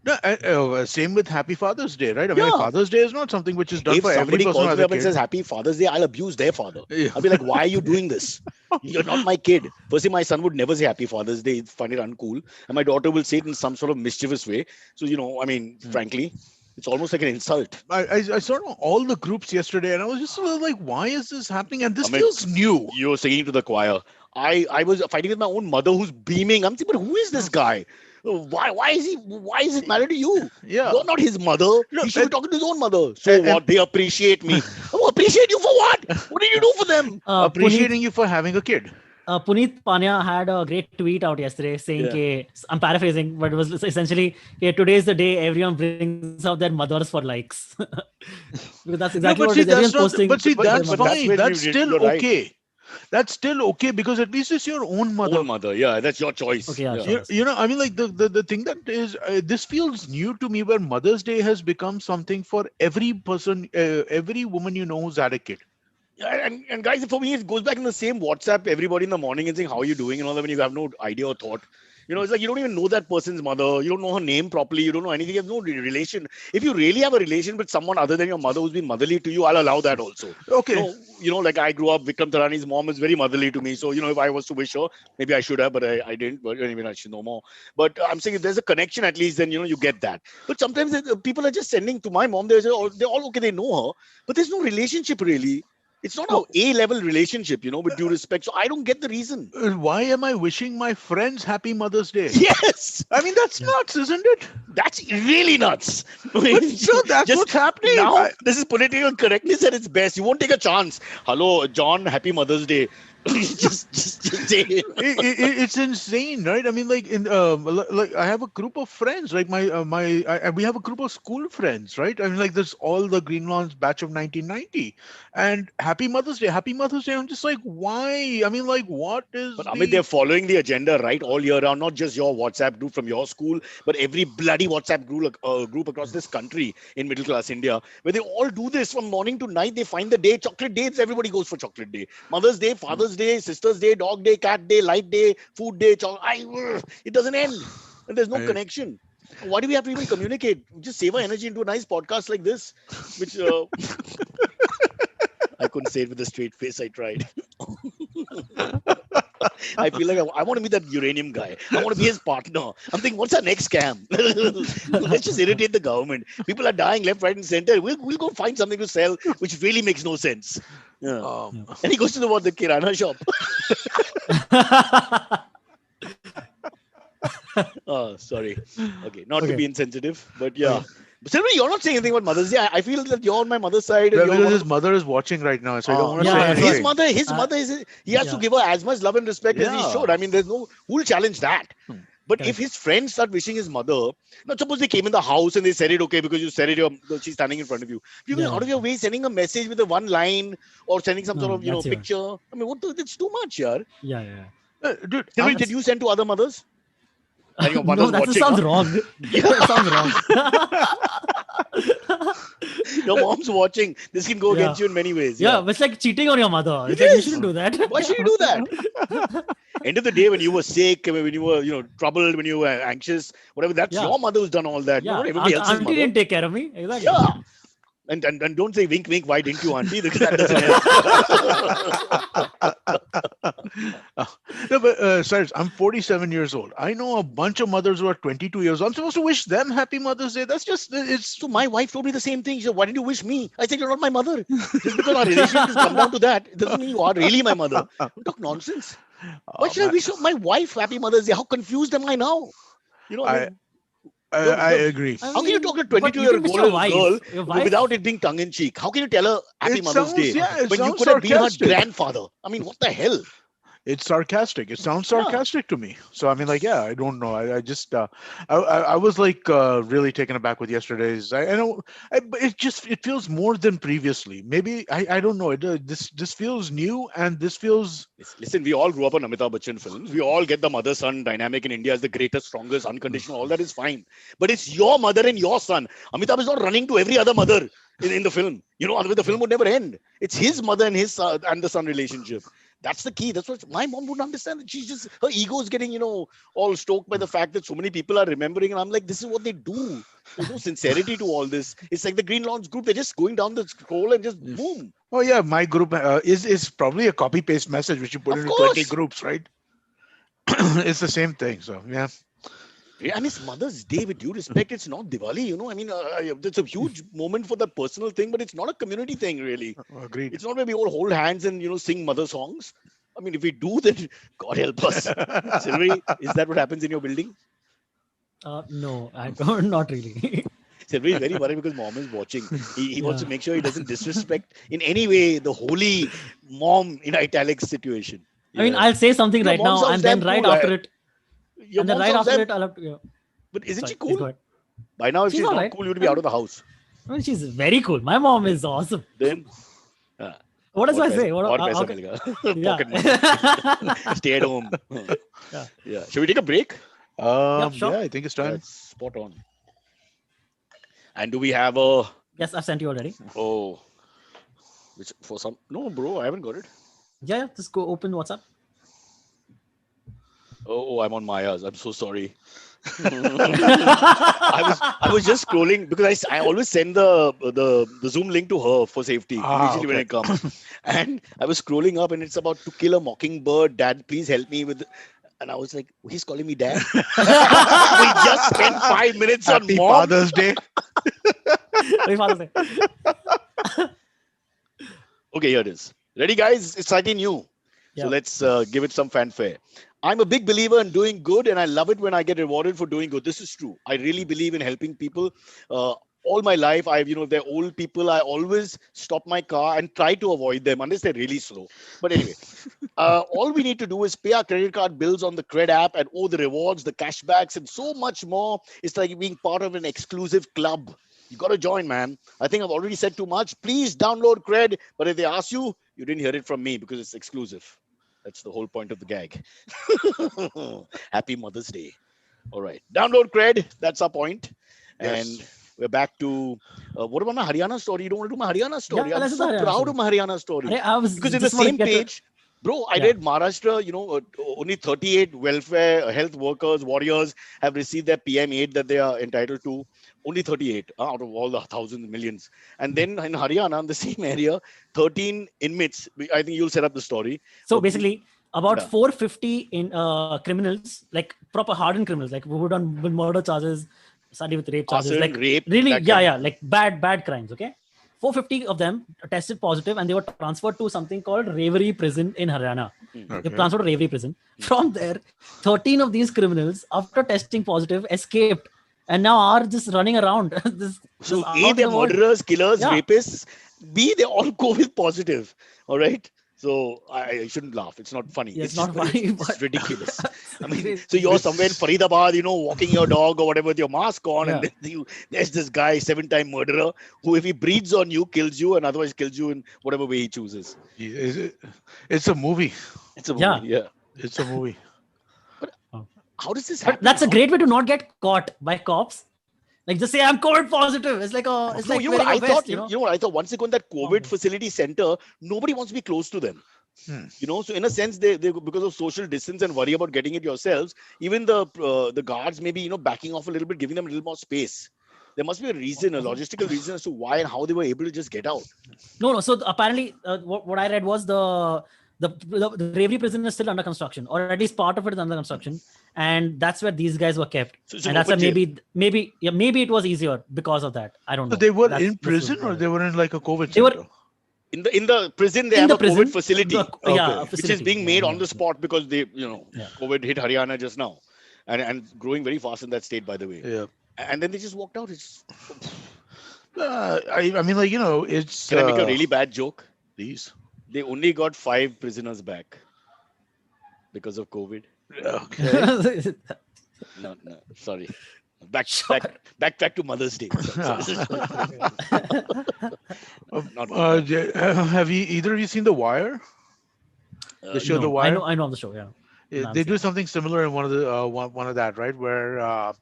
No, same with Happy Father's Day, right? I mean, like, Yeah. Father's Day is not something which is done If for every somebody person who calls has me a up and says kid. Happy Father's Day, I'll abuse their father. Yeah. I'll be like, why are you doing this? You're not my kid. Firstly, my son would never say Happy Father's Day. He'd find it uncool. And my daughter will say it in some sort of mischievous way. So, I mean, frankly, it's almost like an insult. I saw all the groups yesterday, and I was just sort of like, why is this happening? And this Amit, feels new. you're singing to the choir. I was fighting with my own mother who's beaming. I'm thinking, but who is this guy? Why is it married to you? Yeah. You're not his mother. No, He should be talking to his own mother. So and what? They appreciate me. Oh, appreciate you for what? What did you do for them? Puneet, appreciating you for having a kid. Puneet Pania had a great tweet out yesterday saying, Yeah. I'm paraphrasing, but it was essentially, today is the day everyone brings out their mothers for likes. Because that's exactly No, what but it see, is. Everyone's that's not. posting But see, their that's but mothers. that's fine. where That's still you're right. okay. That's still okay because at least it's your own mother. Own mother. Yeah, that's your choice. Okay, yeah, Yeah. sure. I mean, like the thing that is this feels new to me, where Mother's Day has become something for every person, every woman who's had a kid. Yeah, and guys, for me, it goes back in the same WhatsApp, everybody in the morning and saying, how are you doing? And all that when you have no idea or thought. It's like you don't even know that person's mother. You don't know her name properly. You don't know anything. You have no relation. If you really have a relation with someone other than your mother who's been motherly to you, I'll allow that also. Okay. Like I grew up, Vikram Tarani's mom is very motherly to me. So, if I was to wish her, maybe I should have, but I didn't. But anyway, I should know more. But I'm saying if there's a connection, at least, then, you get that. But sometimes people are just sending to my mom. They're all okay. They know her, but there's no relationship really. It's not a Well, A-level relationship, with due respect. So I don't get the reason. why am I wishing my friends Happy Mother's Day? Yes, I mean, that's Yeah. nuts, isn't it? that's really nuts. But no, that's Just what's happening. now, this is political correctness at its best. You won't take a chance. Hello, John. Happy Mother's Day. just say it. It's insane, right? I mean, like like I have a group of friends, like we have a group of school friends, right? I mean, like there's all the Greenlawns batch of 1990, and Happy Mother's Day, Happy Mother's Day. I'm just like, why? I mean, like, what is But Amit, they're following the agenda right all year round. Not just your WhatsApp group from your school, but every bloody WhatsApp group across this country in middle class India, where they all do this from morning to night. They find the day, chocolate dates. Everybody goes for chocolate day. Mother's Day, Father's Day, Sister's Day, Dog Day, Cat Day, Light Day, Food Day. It doesn't end, and there's no I- connection. Why do we have to even communicate? Just save our energy into a nice podcast like this, which I couldn't say it with a straight face. I tried. I feel like I want to be that uranium guy. I want to be his partner. I'm thinking, what's our next scam? Let's just irritate the government. People are dying left, right, and center. We'll go find something to sell which really makes no sense. Yeah. And he goes to the Kirana shop. Oh, sorry. Okay, not to Okay. be insensitive, but yeah. Okay. Silverie, you're not saying anything about Mother's Day. I feel that you're on my mother's side. And Yeah, you're because one his of mother is watching right now, so I don't want to Yeah, say that's anything. his mother is. He has to Yeah. give her as much love and respect as he Yeah. should. I mean, there's no who'll challenge that. But if Correct. his friends start wishing his mother, now suppose they came in the house and they said it, okay, because you said it, she's standing in front of you. You're going out of your way, sending a message with a one line or sending some sort of that's your- picture. I mean, it's too much, yeah. Yeah. Dude, Silverie, I'm- did you send to other mothers? And your No, mother's that watching. sounds Huh? wrong. That sounds wrong. Your mom's watching. This can go Yeah. against you in many ways. Yeah, it's like cheating on your mother. It's It like you is. shouldn't do that. Why should you do that? End of the day, when you were sick, when you were, troubled, when you were anxious, whatever, that's Yeah. your mother who's done all that. Yeah, Not everybody else's auntie mother. didn't take care of me. Exactly. Yeah. And don't say wink, wink, why didn't you, auntie? Because that doesn't help. No, but Cyrus, I'm 47 years old. I know a bunch of mothers who are 22 years old. I'm supposed to wish them Happy Mother's Day. That's just it's. So my wife told me the same thing. She said, why didn't you wish me? I said, you're not my mother. Just because our relationship has come down to that, it doesn't mean you are really my mother. Don't talk nonsense. Why should I wish my wife Happy Mother's Day? How confused am I now? I agree. How can you talk to a But you 22-year-old can wish your wife. girl Your wife. without it being tongue in cheek? How can you tell her Happy It Mother's sounds- Day yeah, it when you sounds could have been her sarcastic. grandfather? I mean, what the hell? It's sarcastic. It sounds Yeah. sarcastic to me. So I mean, like, yeah, I don't know. I just I was like really taken aback with yesterday's. I know, but it feels more than previously. Maybe I don't know. This feels new, and this feels. Listen, we all grew up on Amitabh Bachchan films. We all get the mother-son dynamic in India as the greatest, strongest, unconditional. All that is fine. But it's your mother and your son. Amitabh is not running to every other mother in the film. Otherwise the film would never end. It's his mother and his and the son relationship. That's the key. That's what my mom wouldn't understand. She's just, her ego is getting, all stoked by the fact that so many people are remembering. And I'm like, this is what they do. There's no sincerity to all this. It's like the Greenlawn's group. They're just going down the scroll and just boom. Oh yeah, my group is probably a copy paste message which you put Of into 20 course. groups, right? It's the same thing. So yeah. And it's Mother's Day, with due respect, it's not Diwali, I mean, it's a huge moment for the personal thing, but it's not a community thing, really. Agreed. It's not where we all hold hands and, sing mother songs. I mean, if we do, then God help us. Silverie, is that what happens in your building? No, I don't. Not really. Silverie is very worried because mom is watching. He wants to make sure he doesn't disrespect in any way the holy mom in italics situation. I mean, I'll say something Your right mom now, sounds and then damn right cool. after it, Your and then mom right sounds after damn- it, I'll have to. But isn't Sorry, she please go cool? ahead. By now, if She's she's not alright. cool, you'd be out of the house. I mean, she's very cool. My mom is awesome. Then, What does I और say? पैसा- What? और how पैसा can- मिलेगा. yeah. Pocket money. Stay at home. Yeah. Should we take a break? sure. Yeah, I think it's time. That's spot on. And do we have a Yes, I've sent you already. which for some? No, bro, I haven't got it. Yeah, just go open WhatsApp. Oh, I'm on Maya's. I'm so sorry. I was just scrolling because I always send the Zoom link to her for safety usually when it comes. And I was scrolling up and it's about To Kill a Mockingbird. Dad, please help me with. And I was like, he's calling me dad. We just spent 5 minutes Happy on mom. Father's Day. Happy Father's Day. Okay, here it is. Ready, guys? It's slightly new. Yeah. So let's give it some fanfare. I'm a big believer in doing good, and I love it when I get rewarded for doing good. This is true. I really believe in helping people. All my life, if they're old people, I always stop my car and try to avoid them unless they're really slow. But anyway, all we need to do is pay our credit card bills on the Cred app and the rewards, the cashbacks, and so much more. It's like being part of an exclusive club. You got to join, man. I think I've already said too much. Please download Cred. But if they ask you, you didn't hear it from me because it's exclusive. That's the whole point of the gag. Happy Mother's Day. All right. Download Cred. That's our point. Yes. And we're back to what about my Haryana story? You don't want to do my Haryana story? Yeah, I'm let's do so the Haryana proud story. of my Haryana story. I was Because in the just want to same get to- page, bro, I Yeah. read Maharashtra, only 38 welfare health workers, warriors have received their PM aid that they are entitled to. Only 38 out of all the thousands, millions. And then in Haryana, in the same area, 13 inmates. I think you'll set up the story. So basically, about Yeah. 450 criminals, like proper hardened criminals, like who done with murder charges, started with rape charges, Arson, like rape, really, that kind of- like bad crimes. Okay, 450 of them tested positive, and they were transferred to something called Reverie prison in Haryana. They Okay. transferred to Reverie prison. From there, 13 of these criminals, after testing positive, escaped and now are just running around. this So out A, in the they're world. murderers, killers, Yeah. rapists. B, they all COVID positive. All right. So I shouldn't laugh. It's not funny. Yeah, It's it's not just, but it's, funny, it's but ridiculous. it's I mean, crazy. so you're somewhere in Faridabad, walking your dog or whatever with your mask on, and Yeah. then there's this guy, 7-time murderer, who if he breathes on you, kills you, and otherwise kills you in whatever way he chooses. It's a movie. It's a movie. Yeah. Yeah. It's a movie. But Oh. how does this But happen? that's a great way to not get caught by cops. Like just say I'm COVID positive. It's like it's No, like you know what wearing I a vest, thought? You know what I thought? Once they go in that COVID Obvious. facility center, nobody wants to be close to them. Hmm. So in a sense, they because of social distance and worry about getting it yourselves, even the guards maybe backing off a little bit, giving them a little more space. There must be a reason, a logistical reason as to why and how they were able to just get out. No. So apparently, what I read was the bravery prison is still under construction, or at least part of it is under construction, and that's where these guys were kept. So it's an And that's why open jail. maybe it was easier because of that. I don't So know. they were That's in just prison, or what- they were in like a COVID They were center? In the prison, they in have the a prison. COVID facility, Yeah, a which is facility. being made Yeah, on the spot because they, Yeah. COVID hit Haryana just now, and growing very fast in that state, by the way. Yeah. And then they just walked out. It's I mean, like, it's Can I make a really bad joke? these. They only got 5 prisoners back because of COVID. Okay. No, sorry. Back to Mother's Day. Not Have either of you seen The Wire? The show The No, Wire. I know of the show. Yeah. No, They I'm do saying. something similar in one of the one of that, right? Where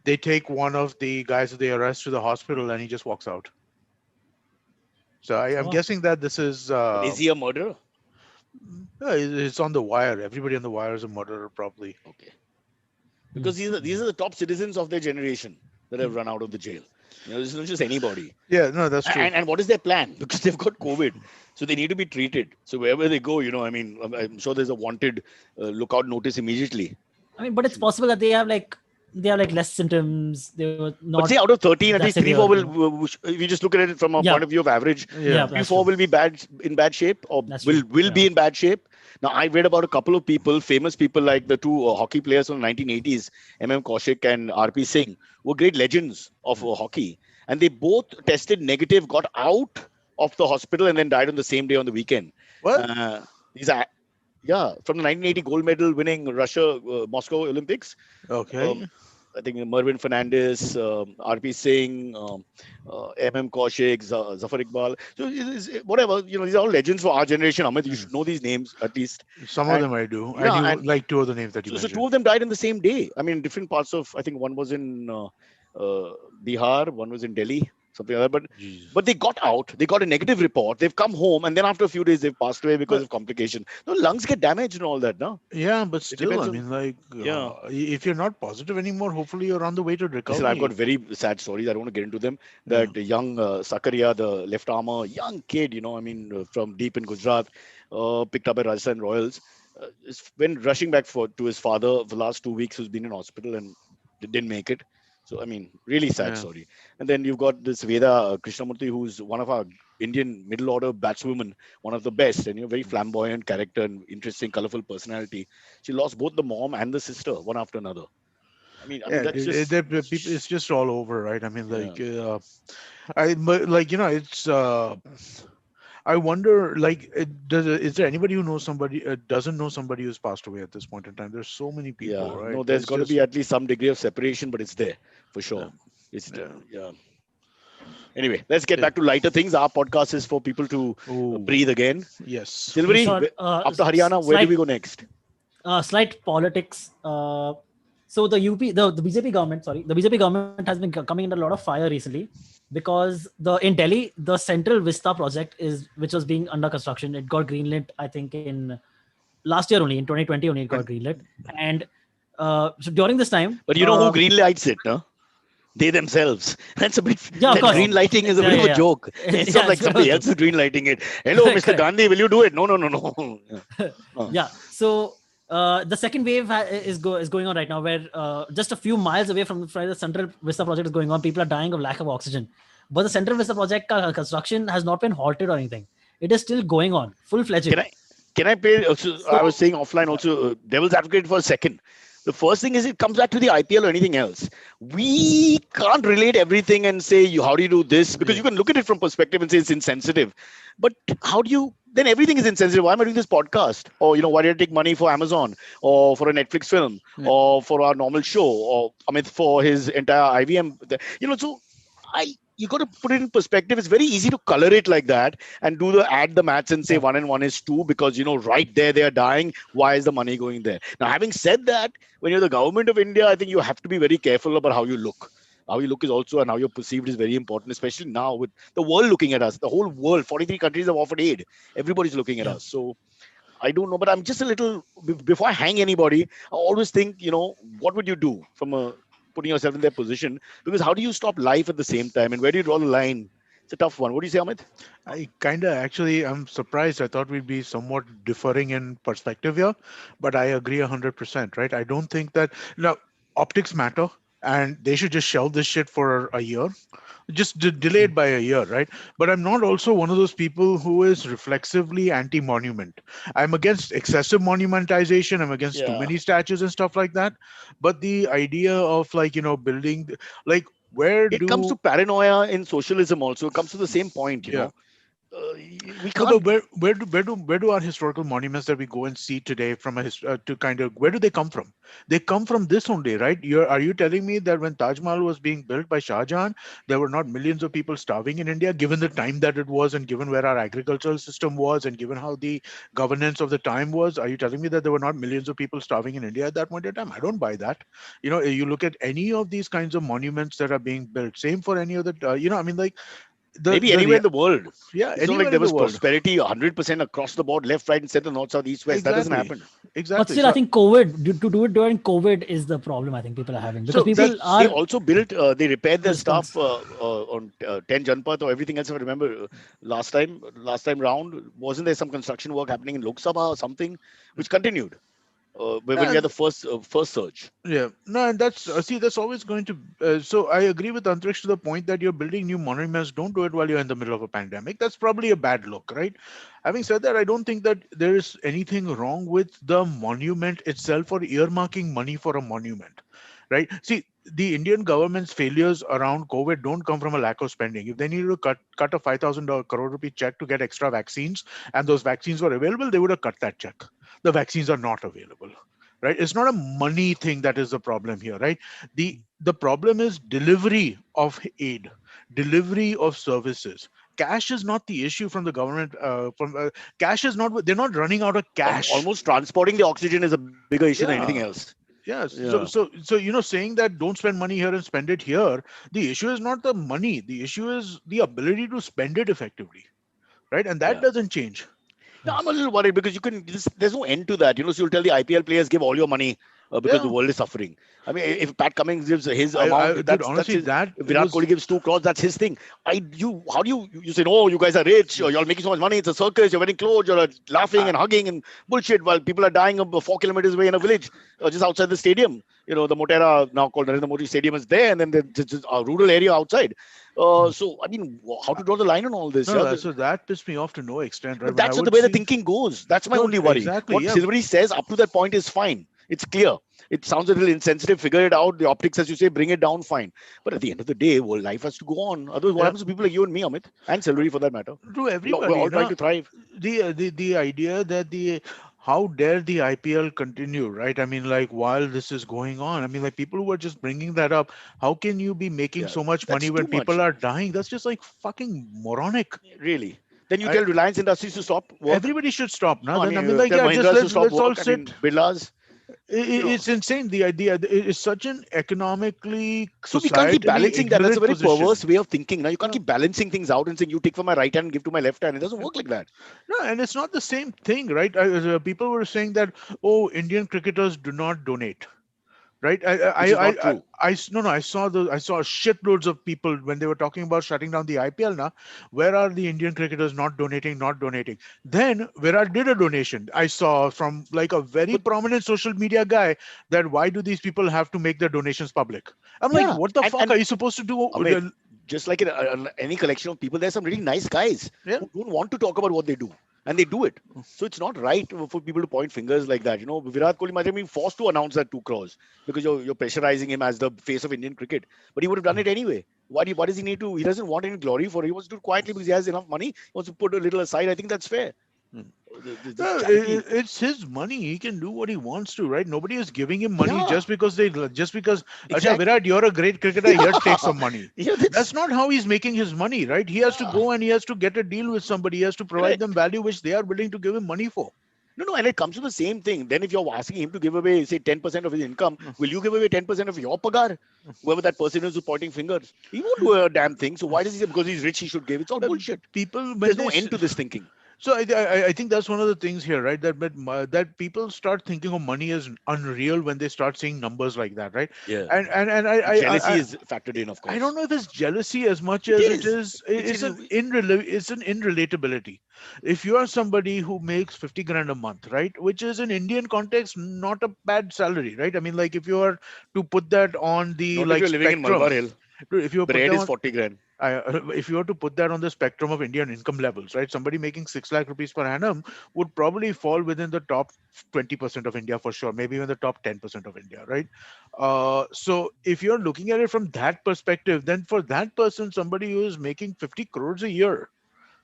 they take one of the guys that they arrest to the hospital, and he just walks out. So I'm Oh. guessing that this is. But is he a murderer? It's on The Wire. Everybody on The Wire is a murderer, probably. Okay. Because these are the top citizens of their generation that have run out of the jail. This is not just anybody. Yeah, no, that's true. And what is their plan? Because they've got COVID, so they need to be treated. So wherever they go, I mean, I'm sure there's a wanted lookout notice immediately. I mean, but it's possible that they have less symptoms. They were not. But say out of 13, at that least 3, severe, 4 you will. If you just look at it from a Yeah. point of view of average, Yeah. 3, that's 4 true. will be in bad shape, or That's will true. be in bad shape. Now I read about a couple of people, famous people like the 2 hockey players from the 1980s, Kaushik and RP Singh, were great legends of hockey, and they both tested negative, got out of the hospital, and then died on the same day on the weekend. What? These are from the 1980 gold medal winning Russia Moscow Olympics. Okay. I think Mervyn Fernandez, RP Singh, Kaushik, Zafar Iqbal. So whatever, these are all legends for our generation. Amit, you should know these names at least. Some of them I do. yeah, I knew and- like 2 of the names that you So 2 mentioned. of them died in the same day. I mean, different parts of. I think one was in Bihar, one was in Delhi, something like that. But Jesus. But they got out. They got a negative report. They've come home, and then after a few days, they've passed away because of complication. No, lungs get damaged and all that. No. Yeah, but still, depends I on- mean, like, Yeah. if you're not positive anymore, hopefully you're on the way to recovery. Listen, I've got very sad stories. I don't want to get into them. That young Sakaria, the left armer, young kid, from deep in Gujarat, picked up by Rajasthan Royals, when rushing back to his father for the last 2 weeks, who's been in hospital and didn't make it. So, I mean, really sad Yeah. story. And then you've got this Veda Krishnamurthy, who's one of our Indian middle order batswomen, one of the best, and very flamboyant character and interesting, colorful personality. She lost both the mom and the sister, one after another. I mean, Yeah, that's just. it's just all over, right? I mean, Yeah. it's. I wonder, like, is there anybody who knows somebody doesn't know somebody who's passed away at this point in time? There's so many people, Yeah, right? no, there's It's got to just- be at least some degree of separation, but it's there for sure. Yeah. It's Yeah. yeah. Anyway, let's get back to lighter things. Our podcast is for people to Ooh, breathe again. yes. Silverie, Short, after Haryana, where do we go next? Slight politics. So the BJP government, the BJP government has been coming under a lot of fire recently because in Delhi, the Central Vista project which was being under construction. It got greenlit, I think, in last year only, in 2020 only it got greenlit. And so during this time, But you know who green lights it, no? They themselves. That's a bit. Yeah, of that course. green lighting is a Yeah, bit of yeah, a joke. yeah. It's Yeah, not like it's a bit of somebody a else is green lighting it. Hello, Mr. Correct. Gandhi, will you do it? No. Yeah. Yeah. So the second wave is going on right now, where just a few miles away from the Central Vista project is going on. People are dying of lack of oxygen, but the Central Vista project construction has not been halted or anything. It is still going on, full fledged. Can I play? Also, I was saying offline also, devil's advocate for a second. The first thing is it comes back to the IPL or anything else. We can't relate everything and say, how do you do this? Because Yeah. you can look at it from perspective and say it's insensitive. But how do you, then everything is insensitive. Why am I doing this podcast? Or, why did I take money for Amazon or for a Netflix film Yeah. or for our normal show or Amit for his entire IVM? So you got to put it in perspective. It's very easy to color it like that and add the maths and say Yeah. 1 and 1 is 2 because right there they are dying. Why is the money going there? Now, having said that, when you're the government of India, I think you have to be very careful about how you look. How you look is also, and how you're perceived is very important, especially now with the world looking at us. The whole world, 43 countries have offered aid. Everybody's looking at Yeah. us. So I don't know, but I'm just a little, before I hang anybody, I always think, what would you do from putting yourself in their position? Because how do you stop life at the same time? And where do you draw the line? It's a tough one. What do you say, Amit? I kind of actually, I'm surprised. I thought we'd be somewhat differing in perspective here, but I agree 100%, right? I don't think that now optics matter and they should just shelve this shit for a year, just delayed by a year, right? But I'm not also one of those people who is reflexively anti-monument. I'm against excessive monumentization. I'm against too Yeah. many statues and stuff like that. But the idea of building, like, where It comes to do paranoia in socialism also. It comes to the same point. yeah. We No, but can't. where do our historical monuments that we go and see today from to kind of, where do they come from? They come from this only, right? Are you telling me that when Taj Mahal was being built by Shah Jahan, there were not millions of people starving in India, given the time that it was, and given where our agricultural system was, and given how the governance of the time was? Are you telling me that there were not millions of people starving in India at that point in time? I don't buy that. You look at any of these kinds of monuments that are being built. Same for any other. I mean, like Maybe the anywhere in the world. yeah, It's not like anywhere there in the was world. prosperity 100% across the board, left, right, and center, north, south, east, west. That doesn't Exactly. happen. But Exactly. still, I So, think COVID, to do it during COVID is the problem I think people are having, because so See, people that's they are also built, they repaired their stuff response. on 10 Janpath or everything else. If I remember last time round, wasn't there some construction work happening in Lok Sabha or something, which continued when we uh, had the first surge? yeah, no, and that's see, that's always going to. So I agree with Antariksh to the point that you're building new monuments. Don't do it while you're in the middle of a pandemic. That's probably a bad look, right? Having said that, I don't think that there is anything wrong with the monument itself or earmarking money for a monument, right? See, the Indian government's failures around COVID don't come from a lack of spending. If they needed to cut a 5,000 crore rupee check to get extra vaccines, and those vaccines were available, they would have cut that check. The vaccines are not available, right? It's not a money thing that is the problem here, right? The problem is delivery of aid, delivery of services. Cash is not the issue from the government. From cash is not, they're not running out of cash. Almost transporting the oxygen is a bigger issue than anything Yeah. else. Yes. Yeah. So saying that don't spend money here and spend it here, the issue is not the money. The issue is the ability to spend it effectively, right? And that Yeah. doesn't change. No, I'm a Yes. little worried because there's no end to that. So you'll tell the IPL players give all your money because the Yeah. world is suffering. I mean, if Pat Cummins gives his I amount, dude, that's honestly, his. that If it Virat was Kohli gives 2 crores, that's his thing. How do you say no? You guys are rich. Or you're making so much money. It's a circus. You're wearing clothes. You're laughing I, and hugging and bullshit while people are dying 4 kilometers away in a village just outside the stadium. The Motera, now called Narendra Modi Stadium, is there, and then there's just a rural area outside. Mm. So I mean, how to draw the line on all this? no, Yeah, so that pissed me off to no extent, right? but When I that's the would way the see, thinking goes. That's my no, only worry. exactly, What yeah, Silvery says up to that point is fine. It's clear. It sounds a little insensitive. Figure it out. The optics, as you say, bring it down. Fine. But at the end of the day, well, life has to go on. Otherwise, what yeah, happens to people like you and me, Amit, and Silvery for that matter? to We're everybody, all trying to thrive. the idea that the how dare the IPL continue, right? I mean, like, while this is going on, I mean, like, people who are just bringing that up, how can you be making Yeah, so much money that's when too people much, are dying? That's just like fucking moronic. really. Then you I, tell Reliance Industries to stop work. everybody should stop now. No, I Then I mean, mean, like, tell yeah, just Mahindras to stop let's all work. I sit. mean, Birlas. You know, It's insane. The idea, it's such an economically, so we can't keep societally balancing that. That's a ignorant very perverse position. way of thinking. Now you can't Yeah. keep balancing things out and saying you take from my right hand and give to my left hand. It doesn't Yeah. work like that. No, and it's not the same thing, right? People were saying that, oh, Indian cricketers do not donate, right? Which is not true. No, no, I saw shitloads of people when they were talking about shutting down the IPL. Now, where are the Indian cricketers not donating, not donating? Then Virat did a donation. I saw from like a very But prominent social media guy that why do these people have to make their donations public? I'm like, yeah, what the fuck and are you supposed to do? Amit, just like in any collection of people, there's some really nice guys Yeah. who don't want to talk about what they do. and they do it. So it's not right for people to point fingers like that. Virat Kohli might have been forced to announce that 2 crores because you're pressurizing him as the face of Indian cricket, but he would have done it anyway. Why does he need to? He doesn't want any glory for it. He wants to do it quietly because he has enough money. He wants to put a little aside. I think that's fair. This No, charity. it's his money. He can do what he wants to, right? Nobody is giving him money Yeah, just because. Acha, exactly. Virat, you're a great cricketer. Here, take some money. Yeah, That's that's not how he's making his money, right? He has to yeah, go and he has to get a deal with somebody. He has to provide them correct. value which they are willing to give him money for. No, and it comes to the same thing. Then if you're asking him to give away, say, 10% of his income, will you give away 10% of your pagar? Whoever that person is who's pointing fingers, he won't do a damn thing. So why does he say because he's rich he should give? It's all The bullshit. people when There's they no end to this thinking. So I think that's one of the things here, right? That people start thinking of money as unreal when they start seeing numbers like that, right? Yeah. And Jealousy is factored in, of I don't course. know if it's jealousy as much It as it is. is It's it's an irrelatability. If you are somebody who makes 50 grand a month, right, which is in Indian context not a bad salary, right? I mean, like if you are to put that on the not if like you're living in Malabar spectrum, Hill. if you put Bread them is on 40 grand. if you were to put that on the spectrum of Indian income levels, right? Somebody making 6 lakh rupees per annum would probably fall within the top 20% of India for sure, maybe even the top 10% of India, right? So if you're looking at it from that perspective, then for that person, somebody who is making 50 crores a year,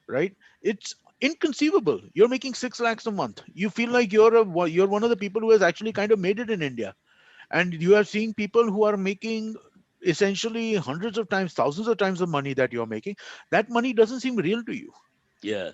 right? It's inconceivable. You're making 6 lakhs a month. You feel like you're one of the people who has actually kind of made it in India, and you are seeing people who are making essentially hundreds of times, thousands of times the money that you're making. That money doesn't seem real to you. Yeah.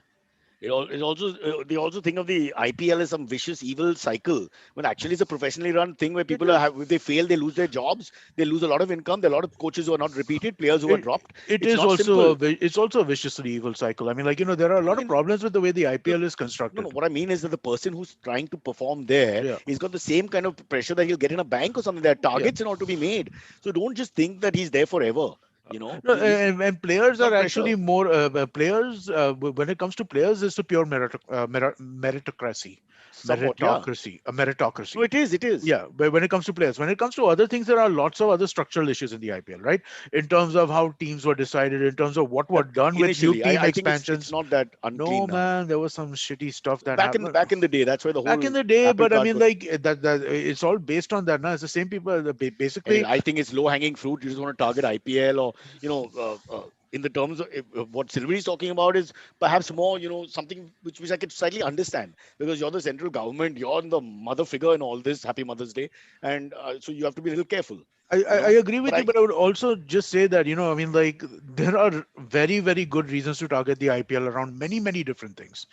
It also they also think of the IPL as some vicious evil cycle when actually it's a professionally run thing where It people is. if they fail they lose their jobs, they lose a lot of income. There are a lot of coaches who are not repeated, players who are It, dropped. it It's is not also simple. it's also a viciously evil cycle. I mean, like there are a No, lot of problems with the way the no, IPL is no. constructed. What I mean is that the person who's trying to perform there, Yeah, he's got the same kind of pressure that he'll get in a bank or something. There are yeah. targets and all to be made. So don't just think that he's there forever. No, and players It's are all pressure. actually more players when it comes to players, it's a pure meritocracy, Somewhat, yeah. a No, meritocracy. it is. It is. Yeah, but when it comes to players, when it comes to other things, there are lots of other structural issues in the IPL, right? In terms of how teams were decided, in terms of what were done with new Initially, team I think it's expansions. not that No, unclean now. man, there was some shitty stuff that Back in happened back in the day, that's why the back in whole the day. apple But I cart mean, got. like that it's all based on that. Now it's the same people. Anyway, Basically, I think it's low hanging fruit. You just want to target IPL or in the terms of what Silvery is talking about is perhaps more something which I could slightly understand because you're the central government, you're the mother figure in all this. Happy Mother's Day, and so you have to be a little careful. I agree But with you, but I would also just say that I mean, like there are very very good reasons to target the IPL around many different things.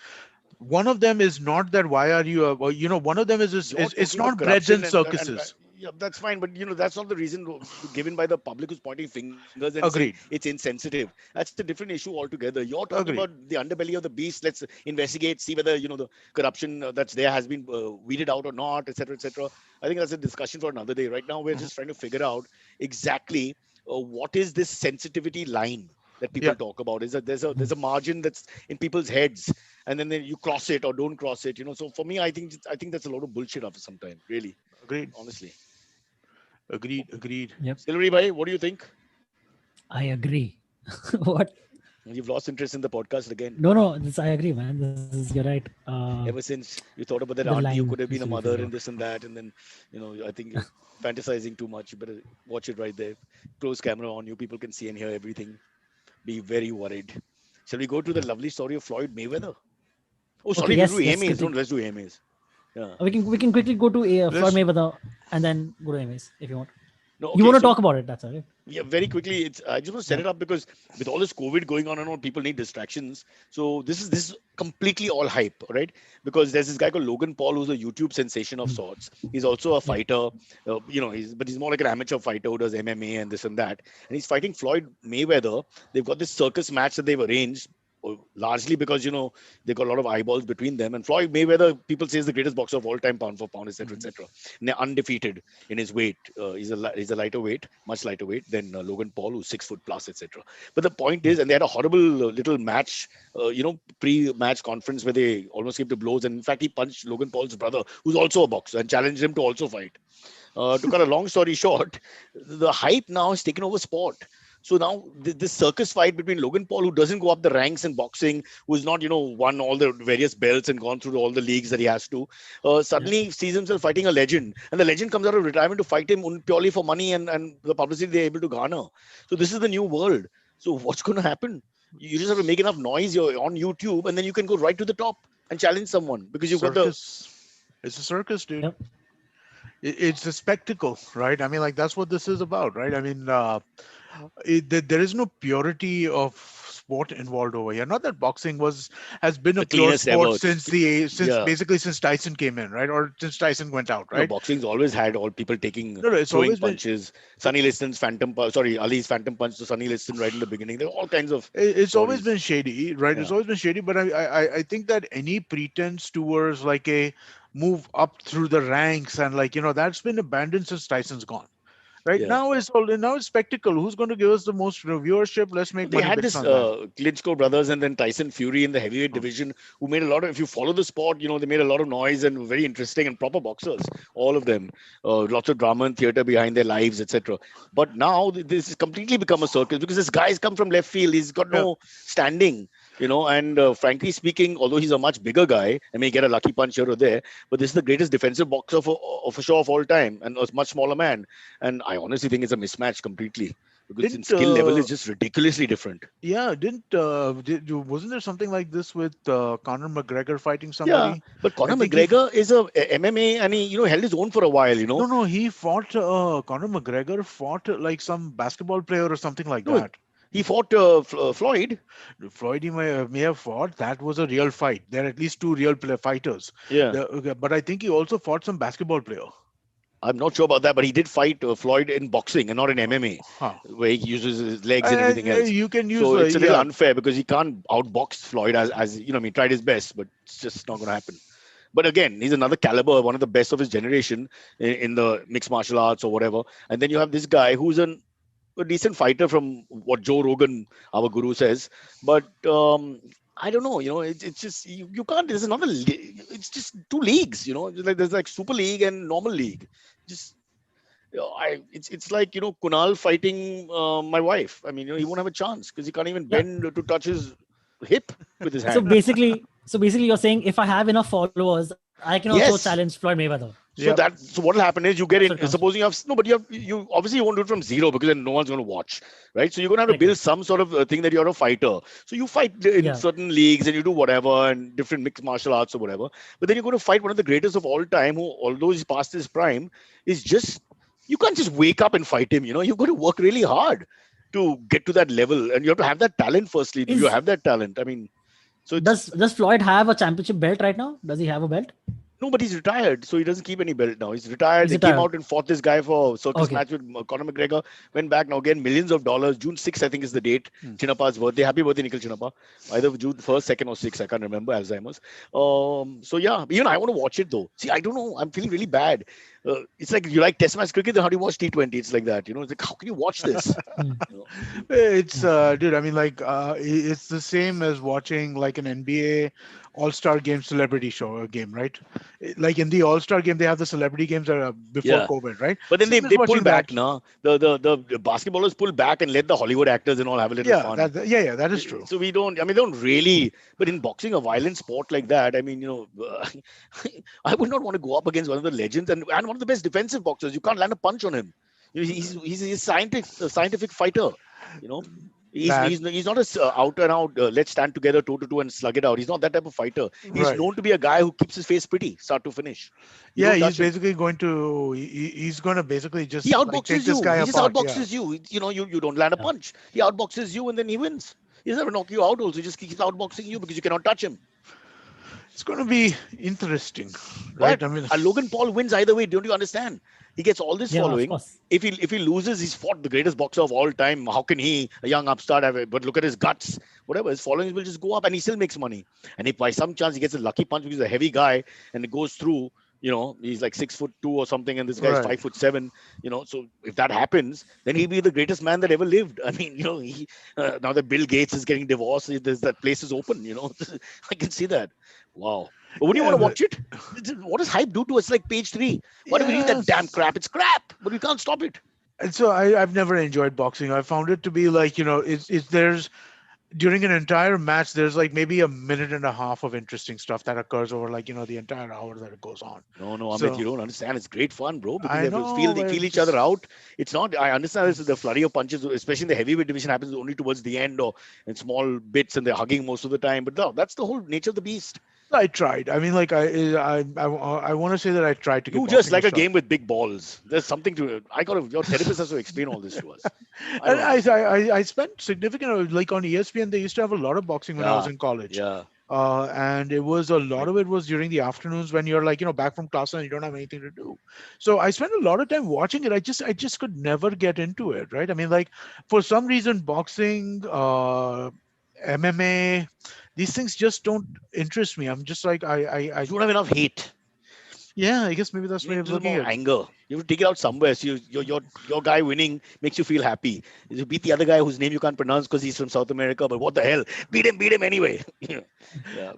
One of them is not that why are you well, one of them you're it's talking about not breads corruption and and circuses. yeah, that's fine, but that's not the reason given by the public who's pointing fingers and saying Agreed. it's insensitive. That's a different issue altogether. You're talking about Agreed. the underbelly of the beast. Let's investigate, see whether the corruption that's there has been weeded out or not, etc., etc. I think that's a discussion for another day. Right now, we're Mhm. just trying to figure out exactly what is this sensitivity line that Yeah, people talk about. Is that there's a margin that's in people's heads, and then you cross it or don't cross it. So for me, I think that's a lot of bullshit after some time. Really, agreed. honestly. Agreed. Yep, Silvery bhai, what do you think? I agree. What? You've lost interest in the podcast again. No, this I agree, man. This is you're right. Ever since you thought about that The auntie who line could have been needs a to be mother figured and out. this and that, and then I think you're fantasizing too much. You better watch it right there. Close camera on. You people can see and hear everything. Be very worried. Shall we go to the lovely story of Floyd Mayweather? Oh, Okay, sorry, we'll do yes, AMAs. No, quickly. let's do AMAs. Yeah. We can quickly go to Floyd Let's Mayweather and then go to Emmys if you want. No, You okay. want to So talk about it? That's all right. yeah, very quickly, I just want to set Yeah. it up because with all this COVID going on and all, people need distractions. So this is completely all hype, right? Because there's this guy called Logan Paul who's a YouTube sensation of Mm. sorts. He's also a Yeah. fighter, he's more like an amateur fighter who does MMA and this and that. And he's fighting Floyd Mayweather. They've got this circus match that they've arranged. Largely because they got a lot of eyeballs between them, and Floyd Mayweather, people say, is the greatest boxer of all time, pound for pound, etc., Mhm. etc. And they're undefeated in his weight. He's a lighter weight, much lighter weight than Logan Paul, who's 6 foot plus, etc. But the point Yeah. is, and they had a horrible little match, pre-match conference where they almost came to blows. And in fact, he punched Logan Paul's brother, who's also a boxer, and challenged him to also fight. To cut a long story short, the hype now has taken over sport. So now this circus fight between Logan Paul, who doesn't go up the ranks in boxing, who's not, won all the various belts and gone through all the leagues that he has to, Yeah. suddenly sees himself fighting a legend. And the legend comes out of retirement to fight him purely for money and the publicity they're able to garner. So this is the new world. So what's going to happen? You just have to make enough noise. You're on YouTube, and then you can go right to the top and challenge someone because you've got the. Circus. It's a circus, dude. Yep. It's a spectacle, right? I mean, like that's what this is about, right? I mean, there is no purity of sport involved over here. Not that boxing has been a The pure cleanest sport ever. since Yeah. basically since Tyson came in, right? Or since Tyson went out, right? Boxing's always had all people taking, No, no, it's throwing always been punches. Sonny Liston's Ali's phantom punch to Sonny Liston right in the beginning. There are all kinds of it's always been stories. shady, right? It's Yeah. always been shady, but I think that any pretense towards like a move up through the ranks and like that's been abandoned since Tyson's gone. Right Yeah. now it's spectacle. Who's going to give us the most viewership? Let's make They money had bits this on that. Klitschko brothers and then Tyson Fury in the heavyweight Hmm. division who made a lot of, if you follow the sport, they made a lot of noise and were very interesting and proper boxers, all of them. Lots of drama and theater behind their lives, etc. But now this has completely become a circus because this guy's come from left field. He's got Yeah. no standing, and frankly speaking, although he's a much bigger guy, I may get a lucky punch here or there, but this is the greatest defensive boxer of a show of all time and a much smaller man. And I honestly think it's a mismatch completely because in Didn't skill level is just ridiculously different. Yeah, wasn't there something like this with Conor McGregor fighting Yeah, somebody? but I Conor think he McGregor is a MMA and he held his own for a while. no, he fought Conor McGregor fought like some basketball player or something like No, that. he fought Floyd. Floyd may have fought. That was a real fight. There are at least two real fighters. Yeah, Okay, but I think he also fought some basketball player. I'm not sure about that, but he did fight Floyd in boxing and not in MMA, Huh. where he uses his legs and everything else. You can use So it's a little yeah. unfair because he can't outbox Floyd as he tried his best, but it's just not going to happen. But again, he's another caliber, one of the best of his generation in the mixed martial arts or whatever. And then you have this guy who's a decent fighter from what Joe Rogan, our guru, says. But I don't know. It's just you can't. There's another. It's just two leagues. There's like Super League and normal league. Just it's like Kunal fighting my wife. I mean, he won't have a chance because he can't even Yeah. bend to touch his hip with his So hand. basically, you're saying if I have enough followers, I can also Yes. challenge Floyd Mayweather. So Yep. so what will happen is you get That's in. what comes. Supposing you have no, but you obviously you won't do it from zero because then no one's going to watch, right? So you're going to have to Exactly. build some sort of thing that you're a fighter. So you fight in Yeah. certain leagues and you do whatever and different mixed martial arts or whatever. But then you're going to fight one of the greatest of all time, who although he's past his prime, is just you can't just wake up and fight him. You've got to work really hard to get to that level, and you have to have that talent. Firstly, do you Is have that talent? I mean, so it's does Floyd have a championship belt right now? Does he have a belt? no, but he's retired, so he doesn't keep any belt now. He's retired. He's They came retired. out and fought this guy for a circus Okay. match with Conor McGregor. Went back now again, millions of dollars. June 6th, I think, is the date. Chinnapa's birthday. Happy birthday, Nikhil Chinnapa. Either June 1st, 2nd, or 6th. I can't remember. Alzheimer's. So yeah, even I want to watch it though. See, I don't know. I'm feeling really bad. It's like you like Test match cricket, then how do you watch T20? It's like that. It's like how can you watch this? Hmm. You know? It's dude. I mean, like it's the same as watching like an NBA All-Star Game celebrity show game, right? Like in the All-Star Game, they have the celebrity games that are before Yeah. COVID, right? But then Same as they pull watching back that. now. The basketballers pull back and let the Hollywood actors and all have a little Yeah, fun. that is true. So we don't. I mean, they don't really. But in boxing, a violent sport like that, I mean, I would not want to go up against one of the legends and one of the best defensive boxers. You can't land a punch on him. He's a scientific fighter. You know, That he's not a out and out. Let's stand together toe to toe and slug it out. He's not that type of fighter. He's right. known to be a guy who keeps his face pretty, start to finish. You Yeah, don't he's touch him. basically he's going to basically just He like take outboxes this you. guy He just apart. Yeah. outboxes you. You don't land a Yeah. punch. He outboxes you and then he wins. He doesn't knock you out. Also, he just keeps outboxing you because you cannot touch him. It's going to be interesting, right? But I mean, Logan Paul wins either way. Don't you understand? He gets all this Yeah, of following. course. If he loses, he's fought the greatest boxer of all time. How can he, a young upstart, have it? But look at his guts. Whatever, his followings will just go up, and he still makes money. And if by some chance he gets a lucky punch because he's a heavy guy and it goes through, he's like 6'2" or something, and this guy's Right. 5'7". So if that happens, then he'll be the greatest man that ever lived. I mean, he now that Bill Gates is getting divorced, that place is open. I can see that. Wow. But wouldn't you yeah, want to watch it? What does hype do to us? Like page 3. Why do we read yeah. that damn crap? It's crap, but we can't stop it. And so I've never enjoyed boxing. I found it to be like, it's there's during an entire match, there's like maybe a minute and a half of interesting stuff that occurs over like, the entire hour that it goes on. No, Amit, So you don't understand. It's great fun, bro, because I they feel know, they but feel it's each other just, out. It's not. I understand this is the flurry of punches, especially in the heavyweight division, happens only towards the end or in small bits, and they're hugging most of the time. But no, that's the whole nature of the beast. I tried. I mean, like I want to say that I tried to give You just boxing a like a shot. game with big balls. There's something to it. I got your therapist has to explain all this to us. I And don't understand. I spent significant, like on ESPN, they used to have a lot of boxing when I was Yeah, in college. yeah. And it was a lot Right. of it was during the afternoons when you're like, back from class and you don't have anything to do. So I spent a lot of time watching it. I just could never get into it, right? I mean, like for some reason, boxing, MMA, these things just don't interest me. I'm just like, You don't have enough hate. yeah, I guess maybe that's You the way need of a little looking more at it. anger. You have to take it out somewhere. So your guy winning makes you feel happy. You beat the other guy whose name you can't pronounce because he's from South America. But what the hell? Beat him anyway. Yeah.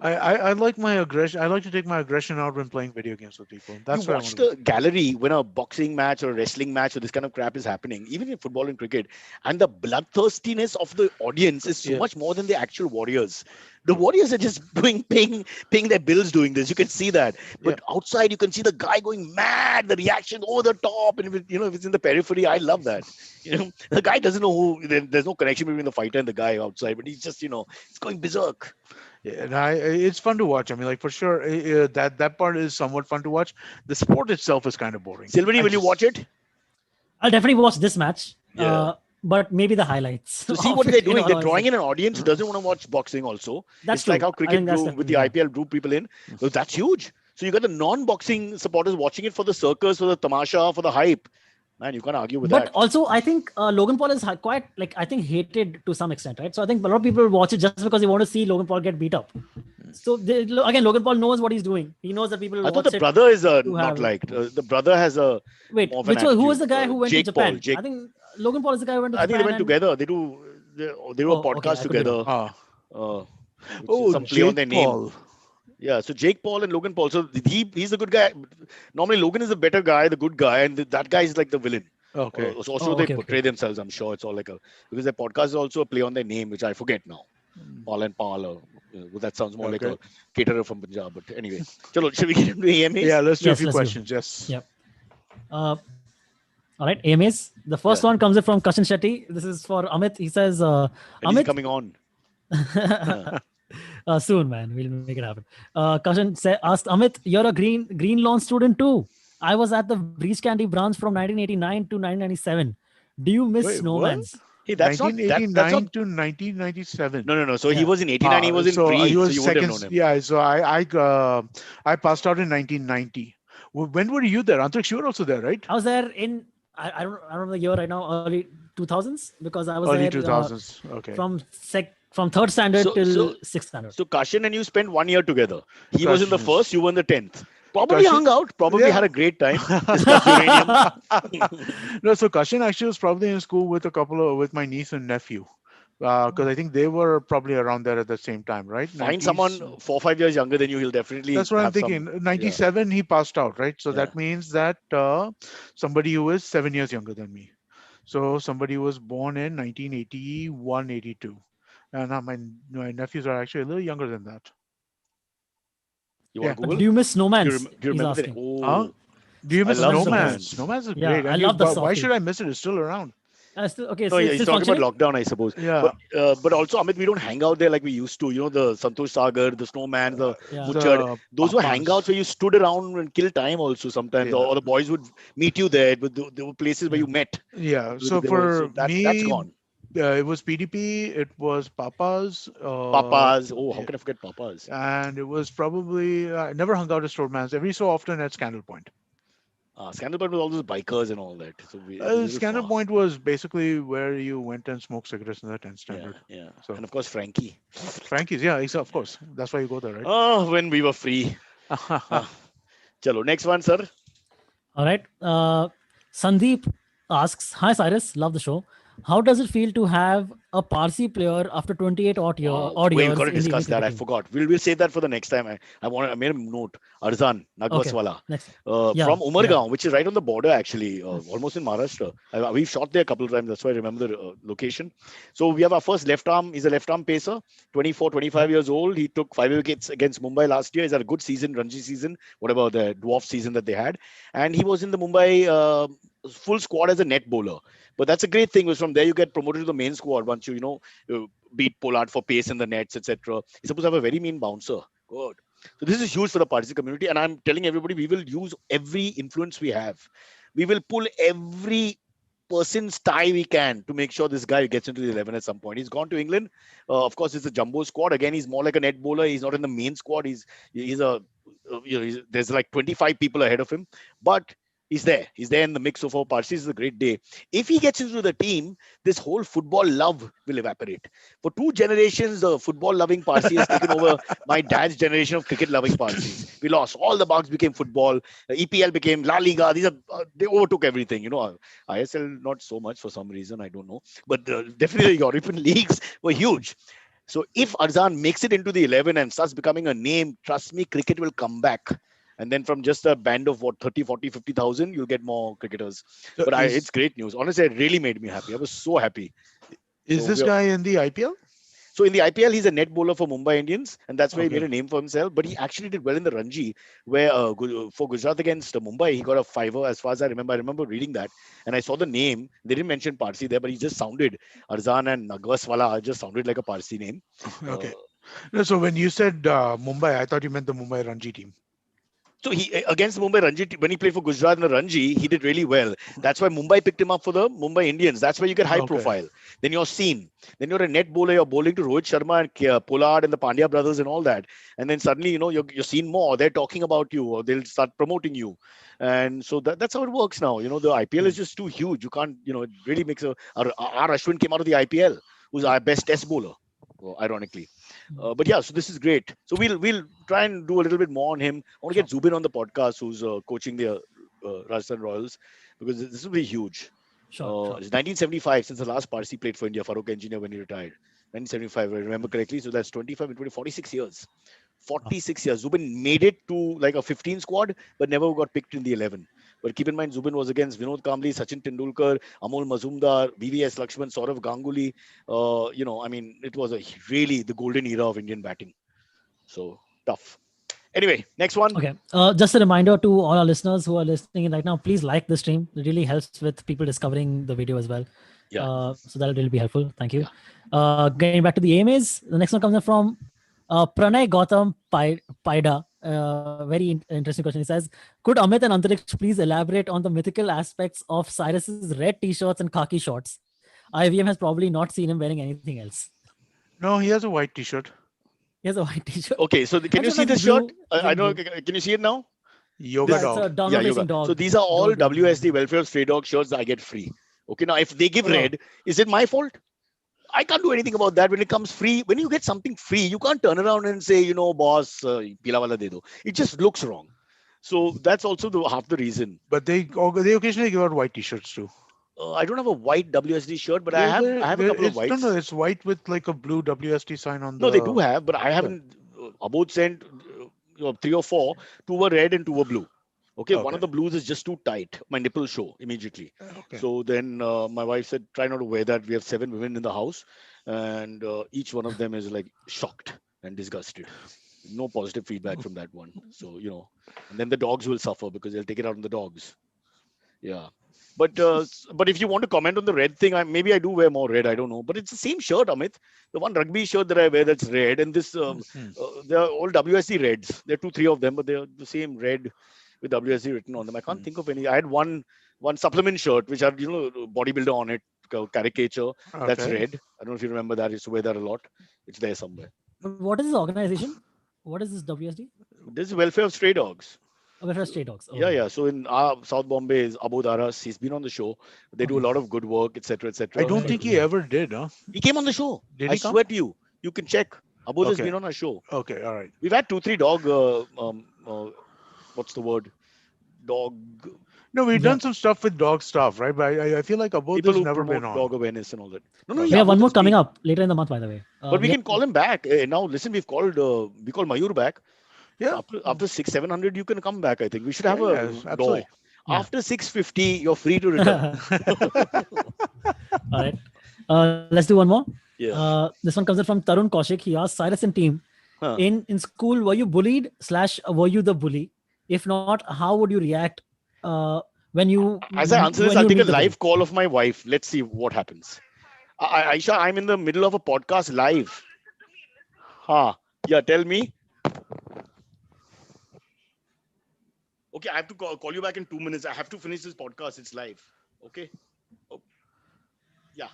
I like my aggression. I like to take my aggression out when playing video games with people. You That's what I watch want to do. the gallery when a boxing match or a wrestling match or this kind of crap is happening, even in football and cricket, and the bloodthirstiness of the audience is so Yeah, much more than the actual warriors. The warriors are just paying their bills doing this. You can see that, yeah. but outside you can see the guy going mad, the reaction over the top, and if it's in the periphery, I love that. The guy doesn't know who. There's no connection between the fighter and the guy outside, but he's just it's going berserk. Yeah, and it's fun to watch. I mean, like for sure, that part is somewhat fun to watch. The sport itself is kind of boring. Silvery, I will you watch just it? I'll definitely watch this match, Yeah. but maybe the highlights So see of what it. they're doing. All They're honesty. drawing in an audience who doesn't want to watch boxing also. That's It's like true. how I think cricket that's drew with definitely the yeah. IPL drew people in. So that's huge. So you got the non-boxing supporters watching it for the circus, for the tamasha, for the hype. Man, you can't argue with But that. also, I think Logan Paul is quite like I think hated to some extent, right? So I think a lot of people watch it just because they want to see Logan Paul get beat up. So again, Logan Paul knows what he's doing. He knows that people I will thought the watch it brother is to not have. liked. The brother has a Wait, more of an who was attitude. the guy who went to Jake Paul. Japan? Jake. I think Logan Paul is the guy who went to I think they Japan went and together. They do a okay, podcast I could be wrong. together. ah Uh, which is oh, some play on Jake their name. Paul. Yeah, so Jake Paul and Logan Paul. So he's the good guy. Normally Logan is the better guy, the good guy, and that guy is like the villain. Okay. Also, Oh, they okay, okay. portray themselves. I'm sure it's all like because their podcast is also a play on their name, which I forget now. Paul and Paul. That sounds more like Okay. a caterer from Punjab. But anyway, chalo, should we get into Yeah, EMAs? let's do a Yes, few let's do. questions. Yes. Yep. Uh, all right, AMAs. The first Yeah, one comes in from Kashan Shetty. This is for Amit. He says, and he's Amit, coming on. soon, man. We'll make it happen. Kashan asked Amit, "You're a Greenlawn student too. I was at the Breach Candy branch from 1989 to 1997. Do you miss Wait, what? snowmans?" Hey, that's not. 1989 to 1997. No. So he Yeah. was in '89. He was in So he pre. So was you would have second. known him. Yeah. So I passed out in 1990. When were you there? Antariksh, you were also there, right? I was there in I don't know the year right now, early 2000s, because I was Early there 2000s. Okay. from third standard So till so sixth standard. so Kashin and you spent 1 year together. He was in the Kashin first. is- You were in the 10th. Probably Kashin- hung out. Probably yeah. had a great time. Discussed uranium. No, so Kashin actually was probably in school with with my niece and nephew. Because I think they were probably around there at the same time, right? Find 90s. someone 4 or 5 years younger than you. He'll definitely That's what I'm have some. thinking. 97, he passed out, right? So Yeah. that means that somebody who is 7 years younger than me. So somebody who was born in 1981, 82. And my nephews are actually a little younger than that. You Yeah. want to Google? Do you miss snowmans? Do you He's remember that? asking. Huh? Oh, Do you I miss love Snowman? Snowman. Snowman's is Yeah, great. I love the why softie. should I miss it? It's still around. Okay, no, so yeah, it's he's still talking functioning. about lockdown, I suppose. Yeah. But also, Amit, we don't hang out there like we used to. The Santosh Sagar, the Snowman, the Yeah. Butcher. The Those were Papas. hangouts where you stood around and killed time also sometimes, Yeah. or the boys would meet you there. But there were places where Yeah. you met. Yeah. So So so for that's me, gone. it was PDP. It was Papas. Papas. Oh, how Yeah. can I forget Papas? And it was probably I never hung out at Storeman's. Every so often at Scandal Point. Scandal Point with all those bikers and all that. So it was a little Scandal far. Point was basically where you went and smoked cigarettes in the 10th Yeah, standard. yeah. So And of course, Frankie. Frankie's, yeah, of course. That's why you go there, right? Oh, when we were free. Chalo, next one, sir. All right. Sandeep asks, "Hi Cyrus, love the show. How does it feel to have a Parsi player after 28 odd Wait, we've got years to in the discuss Indian that. cricket I team? forgot. We'll save that for the next time. I made a note. Arzan Okay, Nagwaswala, next. from Yeah, yeah. Umargaon, which is right on the border, actually, almost in Maharashtra. We've shot there a couple of times. That's why I remember the location. So we have our first left arm. He's a left arm pacer, 24, 25 years old. He took 5 wickets against Mumbai last year. He's had a good season, Ranji season, whatever the dwarf season that they had. And he was in the Mumbai full squad as a net bowler. But that's a great thing, because from there you get promoted to the main squad once uh, beat Pollard for pace in the nets, etc. He's supposed to have a very mean bouncer. Good. So this is huge for the Parsi community, and I'm telling everybody we will use every influence we have. We will pull every person's tie we can to make sure this guy gets into the 11 at some point. He's gone to England. Of course, it's a jumbo squad. Again, he's more like a net bowler. He's not in the main squad. He's a there's like 25 people ahead of him, but he's there. He's there in the mix of our Parsis. It's a great day. If he gets into the team, this whole football love will evaporate. For 2 generations, the football loving Parsi has taken over my dad's generation of cricket loving Parsis. We lost. All the bugs became football. EPL became La Liga. These are they overtook everything. ISL not so much for some reason, I don't know, but definitely the European leagues were huge. So if Arzan makes it into the 11 and starts becoming a name, trust me, cricket will come back. And then from just a band of what, 30, 40, 50,000, you'll get more cricketers. So But it's great news. Honestly, it really made me happy. I was so happy. is So this guy in the IPL? so in the IPL, he's a net bowler for Mumbai Indians, and that's where he made Okay. a name for himself. But he actually did well in the Ranji, where for Gujarat against Mumbai, he got a fiver. As far as I remember reading that, and I saw the name. They didn't mention Parsi there, but he just sounded Arzan and Nagwaswala just sounded like a Parsi name. Uh, Okay. No, so when you said Mumbai, I thought you meant the Mumbai Ranji team. So he against the Mumbai Ranji when he played for Gujarat in the Ranji, he did really well. That's why Mumbai picked him up for the Mumbai Indians. That's where you get high Okay. profile. Then you're seen. Then you're a net bowler. You're bowling to Rohit Sharma and Pollard and the Pandya brothers and all that. And then suddenly you're seen more. They're talking about you, or they'll start promoting you. And so that's how it works now. The IPL Hmm. is just too huge. You can't. It really makes our Ashwin came out of the IPL, who's our best test bowler, ironically. But yeah, so this is great. So we'll try and do a little bit more on him. I want to Sure, get Zubin on the podcast, who's coaching the Rajasthan Royals, because this will be huge. sure, sure. It's 1975 since the last Parsi played for India, Farooq Engineer, when he retired. 1975, if I remember correctly. So that's 25 and 20, 46 years. Wow. 46 years. Zubin made it to like a 15 squad, but never got picked in the 11. But keep in mind, Zubin was against Vinod Kambli, Sachin Tendulkar, Amol Mazumdar, VVS Lakshman, Saurav Ganguly. I mean, it was really the golden era of Indian batting. So tough. Anyway, next one. Okay. Just a reminder to all our listeners who are listening in right now, please like the stream. It really helps with people discovering the video as well. Yeah, So that'll really be helpful. Thank you. yeah. Getting back to the AMAs, the next one comes in from Pranay Gautam Paida. Very interesting question. He says, could Amit and Antariksh please elaborate on the mythical aspects of Cyrus's red t-shirts and khaki shorts? IVM has probably not seen him wearing anything else. No, he has a white T-shirt. He has a white t-shirt Okay, so can and you see sometimes the shirt? blue. I Sometimes know. blue. Can you see it now? Yoga Yeah, This, it's a dog. downward yeah, yoga. facing So dog. these are all Dog with blue. WSD Welfare of Stray Dog shirts that I get free. Okay, now if they give Oh, wow. red, is it my fault? I can't do anything about that. When it comes free, when you get something free, you can't turn around and say, boss, pila wala de do. It just looks wrong. So that's also half the reason. But they occasionally give out white T-shirts too. I don't have a white WSD shirt, but I Yeah, have I have a couple of it's no, no, whites. it's white with like a blue WST sign on No, they do the. have, but I Yeah. haven't. Abode sent 3 or 4. Two were red and two were blue. Okay, one of Okay. the blues is just too tight. My nipples show immediately. Okay. So then my wife said, try not to wear that. We have 7 women in the house, and each one of them is like shocked and disgusted. No positive feedback from that one. So, and then the dogs will suffer because they'll take it out on the dogs. Yeah. But if you want to comment on the red thing, maybe I do wear more red. I don't know, but it's the same shirt, Amit. The one rugby shirt that I wear that's red, and this Hmm. they're all WSC reds. There are 2, 3 of them, but they're the same red with WSC written on them. I can't Hmm. think of any. I had one supplement shirt which had bodybuilder on it, caricature. That's Okay. red. I don't know if you remember that. I used to wear that a lot. It's there somewhere. But what is this organization? What is this WSD? This is welfare of stray dogs. Oh, Welfare Stray Dogs. Yeah, Oh, yeah. So in South Bombay is Abu Daras. He's been on the show. They do a okay. lot of good work, etc., I etc. don't Very think cool. he ever did, huh? He came on the show. Did I he come? swear to you. You can check. Abud has Okay. been on our show. Okay. All right. We've had 2, 3 dog. What's the word? Dog. No, we've Yeah. done some stuff with dog stuff, right? But I feel like Abodh People has who never been promote on. dog awareness and all that. No, Right. We yeah, have one both more has coming been. up later in the month, by the way. But we We can call him back. Now, listen, we call Mayur back. Yeah. After 600-700, you can come back. I think we should have Yeah. a Yeah. law. Absolutely. yeah. After 650, you're free to return. All right. Let's do one more. Yeah. This one comes in from Tarun Kaushik. He asked Cyrus and team, Huh. in school, were you bullied / were you the bully? If not, how would you react uh, As I answer this, when I'll you take a meet the bully? live call of my wife. Let's see what happens. Aisha, I'm in the middle of a podcast live. Huh. Yeah, tell me. Okay, I have to call you back in 2 minutes. I have to finish this podcast. It's live. Okay. Oh, yeah.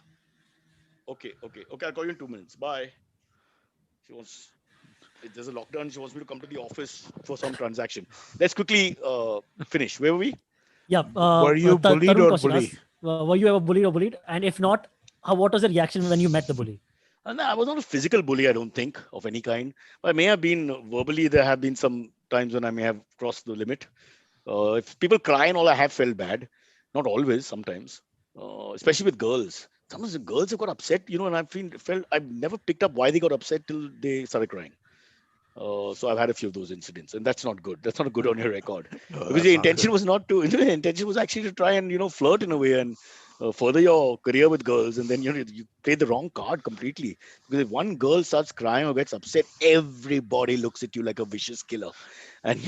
Okay. I'll call you in 2 minutes. Bye. She wants. There's a lockdown. She wants me to come to the office for some transaction. Let's quickly finish. Where were we? Yeah. Were you bullied Tarun or Kaushik bully? asked, were you ever bullied or bullied? And if not, what was your reaction when you met the bully? No, I was not a physical bully, I don't think, of any kind. But I may have been verbally, there have been some times when I may have crossed the limit. If people cry and all, I have felt bad. Not always, sometimes. Especially with girls. Sometimes the girls have got upset, and I've never picked up why they got upset till they started crying. So I've had a few of those incidents, and that's not good. That's not good on your record, No, because that's the not intention good. was not to. The intention was actually to try and flirt in a way and further your career with girls, and then you play the wrong card completely. Because if one girl starts crying or gets upset, everybody looks at you like a vicious killer, and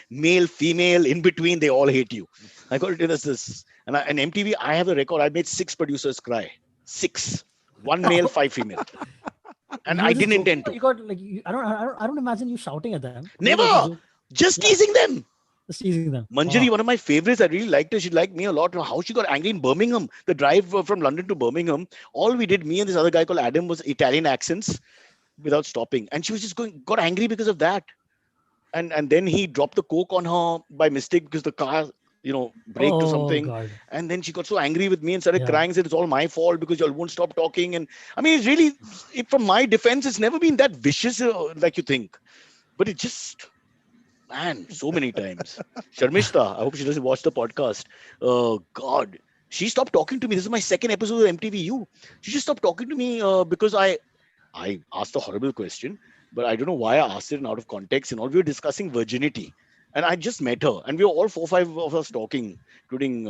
male, female, in between, they all hate you. I got to do this, and MTV. I have a record. I made 6 producers cry. 6, one male, 5 female, and You I were just didn't joking, intend or to. you got like I don't imagine you shouting at them. You were like just Never. joking. Just Yeah, teasing them. just teasing them. Wow. Manjari, one of my favorites, I really liked her. She liked me a lot. How she got angry in Birmingham, the drive from London to Birmingham. All we did, me and this other guy called Adam, was Italian accents without stopping. And she was just got angry because of that. And then he dropped the Coke on her by mistake because the car, braked or Oh something. God. And then she got so angry with me and started Yeah. crying, said, it's all my fault because y'all won't stop talking. And I mean, it's really, from my defense, it's never been that vicious like you think. But it just, man, so many times. Sharmishta, I hope she doesn't watch the podcast. Oh God, she stopped talking to me. This is my second episode of MTVU. She just stopped talking to me because I asked a horrible question, but I don't know why I asked it in out of context. And all, we were discussing virginity, and I just met her, and we were all 4 5 of us talking, including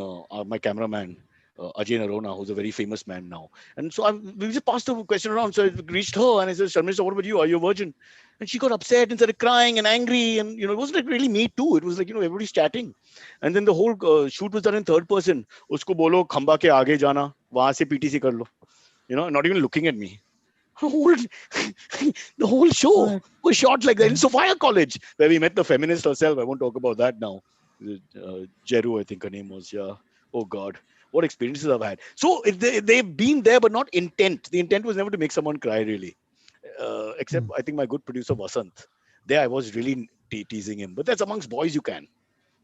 my cameraman. Ajay Narona, who's a very famous man now. And so we just passed the question around. So I reached her and I said, Sharmishta, what about you? Are you a virgin? And she got upset and started crying and angry. And, it wasn't like really me too. It was like, everybody's chatting. And then the whole shoot was done in third person. Usko bolo, khamba ke aage jana, wahan se PTC kar lo. Not even looking at me. Whole, the whole show Right. was shot like that in Mhm. Sophia College, where we met the feminist herself. I won't talk about that now. Jeru, I think her name was. Yeah. Oh God, what experiences I've had. So they've been there, but not intent. The intent was never to make someone cry, really. Except I think my good producer Vasant. There, I was really teasing him. But that's amongst boys, you can.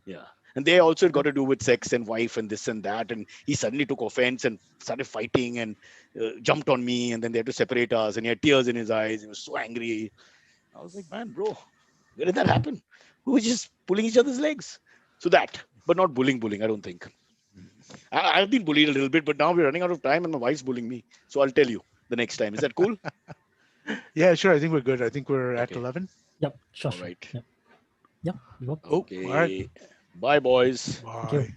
Yeah. And they also got to do with sex and wife and this and that. And he suddenly took offense and started fighting and jumped on me. And then they had to separate us. And he had tears in his eyes. He was so angry. I was like, man, bro, where did that happen? We were just pulling each other's legs. So that, but not bullying, I don't think. I've been bullied a little bit, but now we're running out of time and my wife's bullying me. So I'll tell you the next time. Is that cool? Yeah, sure. I think we're good. I think we're at Okay. 11. Yep. Sure. All Sure. right. Yep. Yep. You go. Oh, all right. Okay. Bye, boys. Thank you. Bye.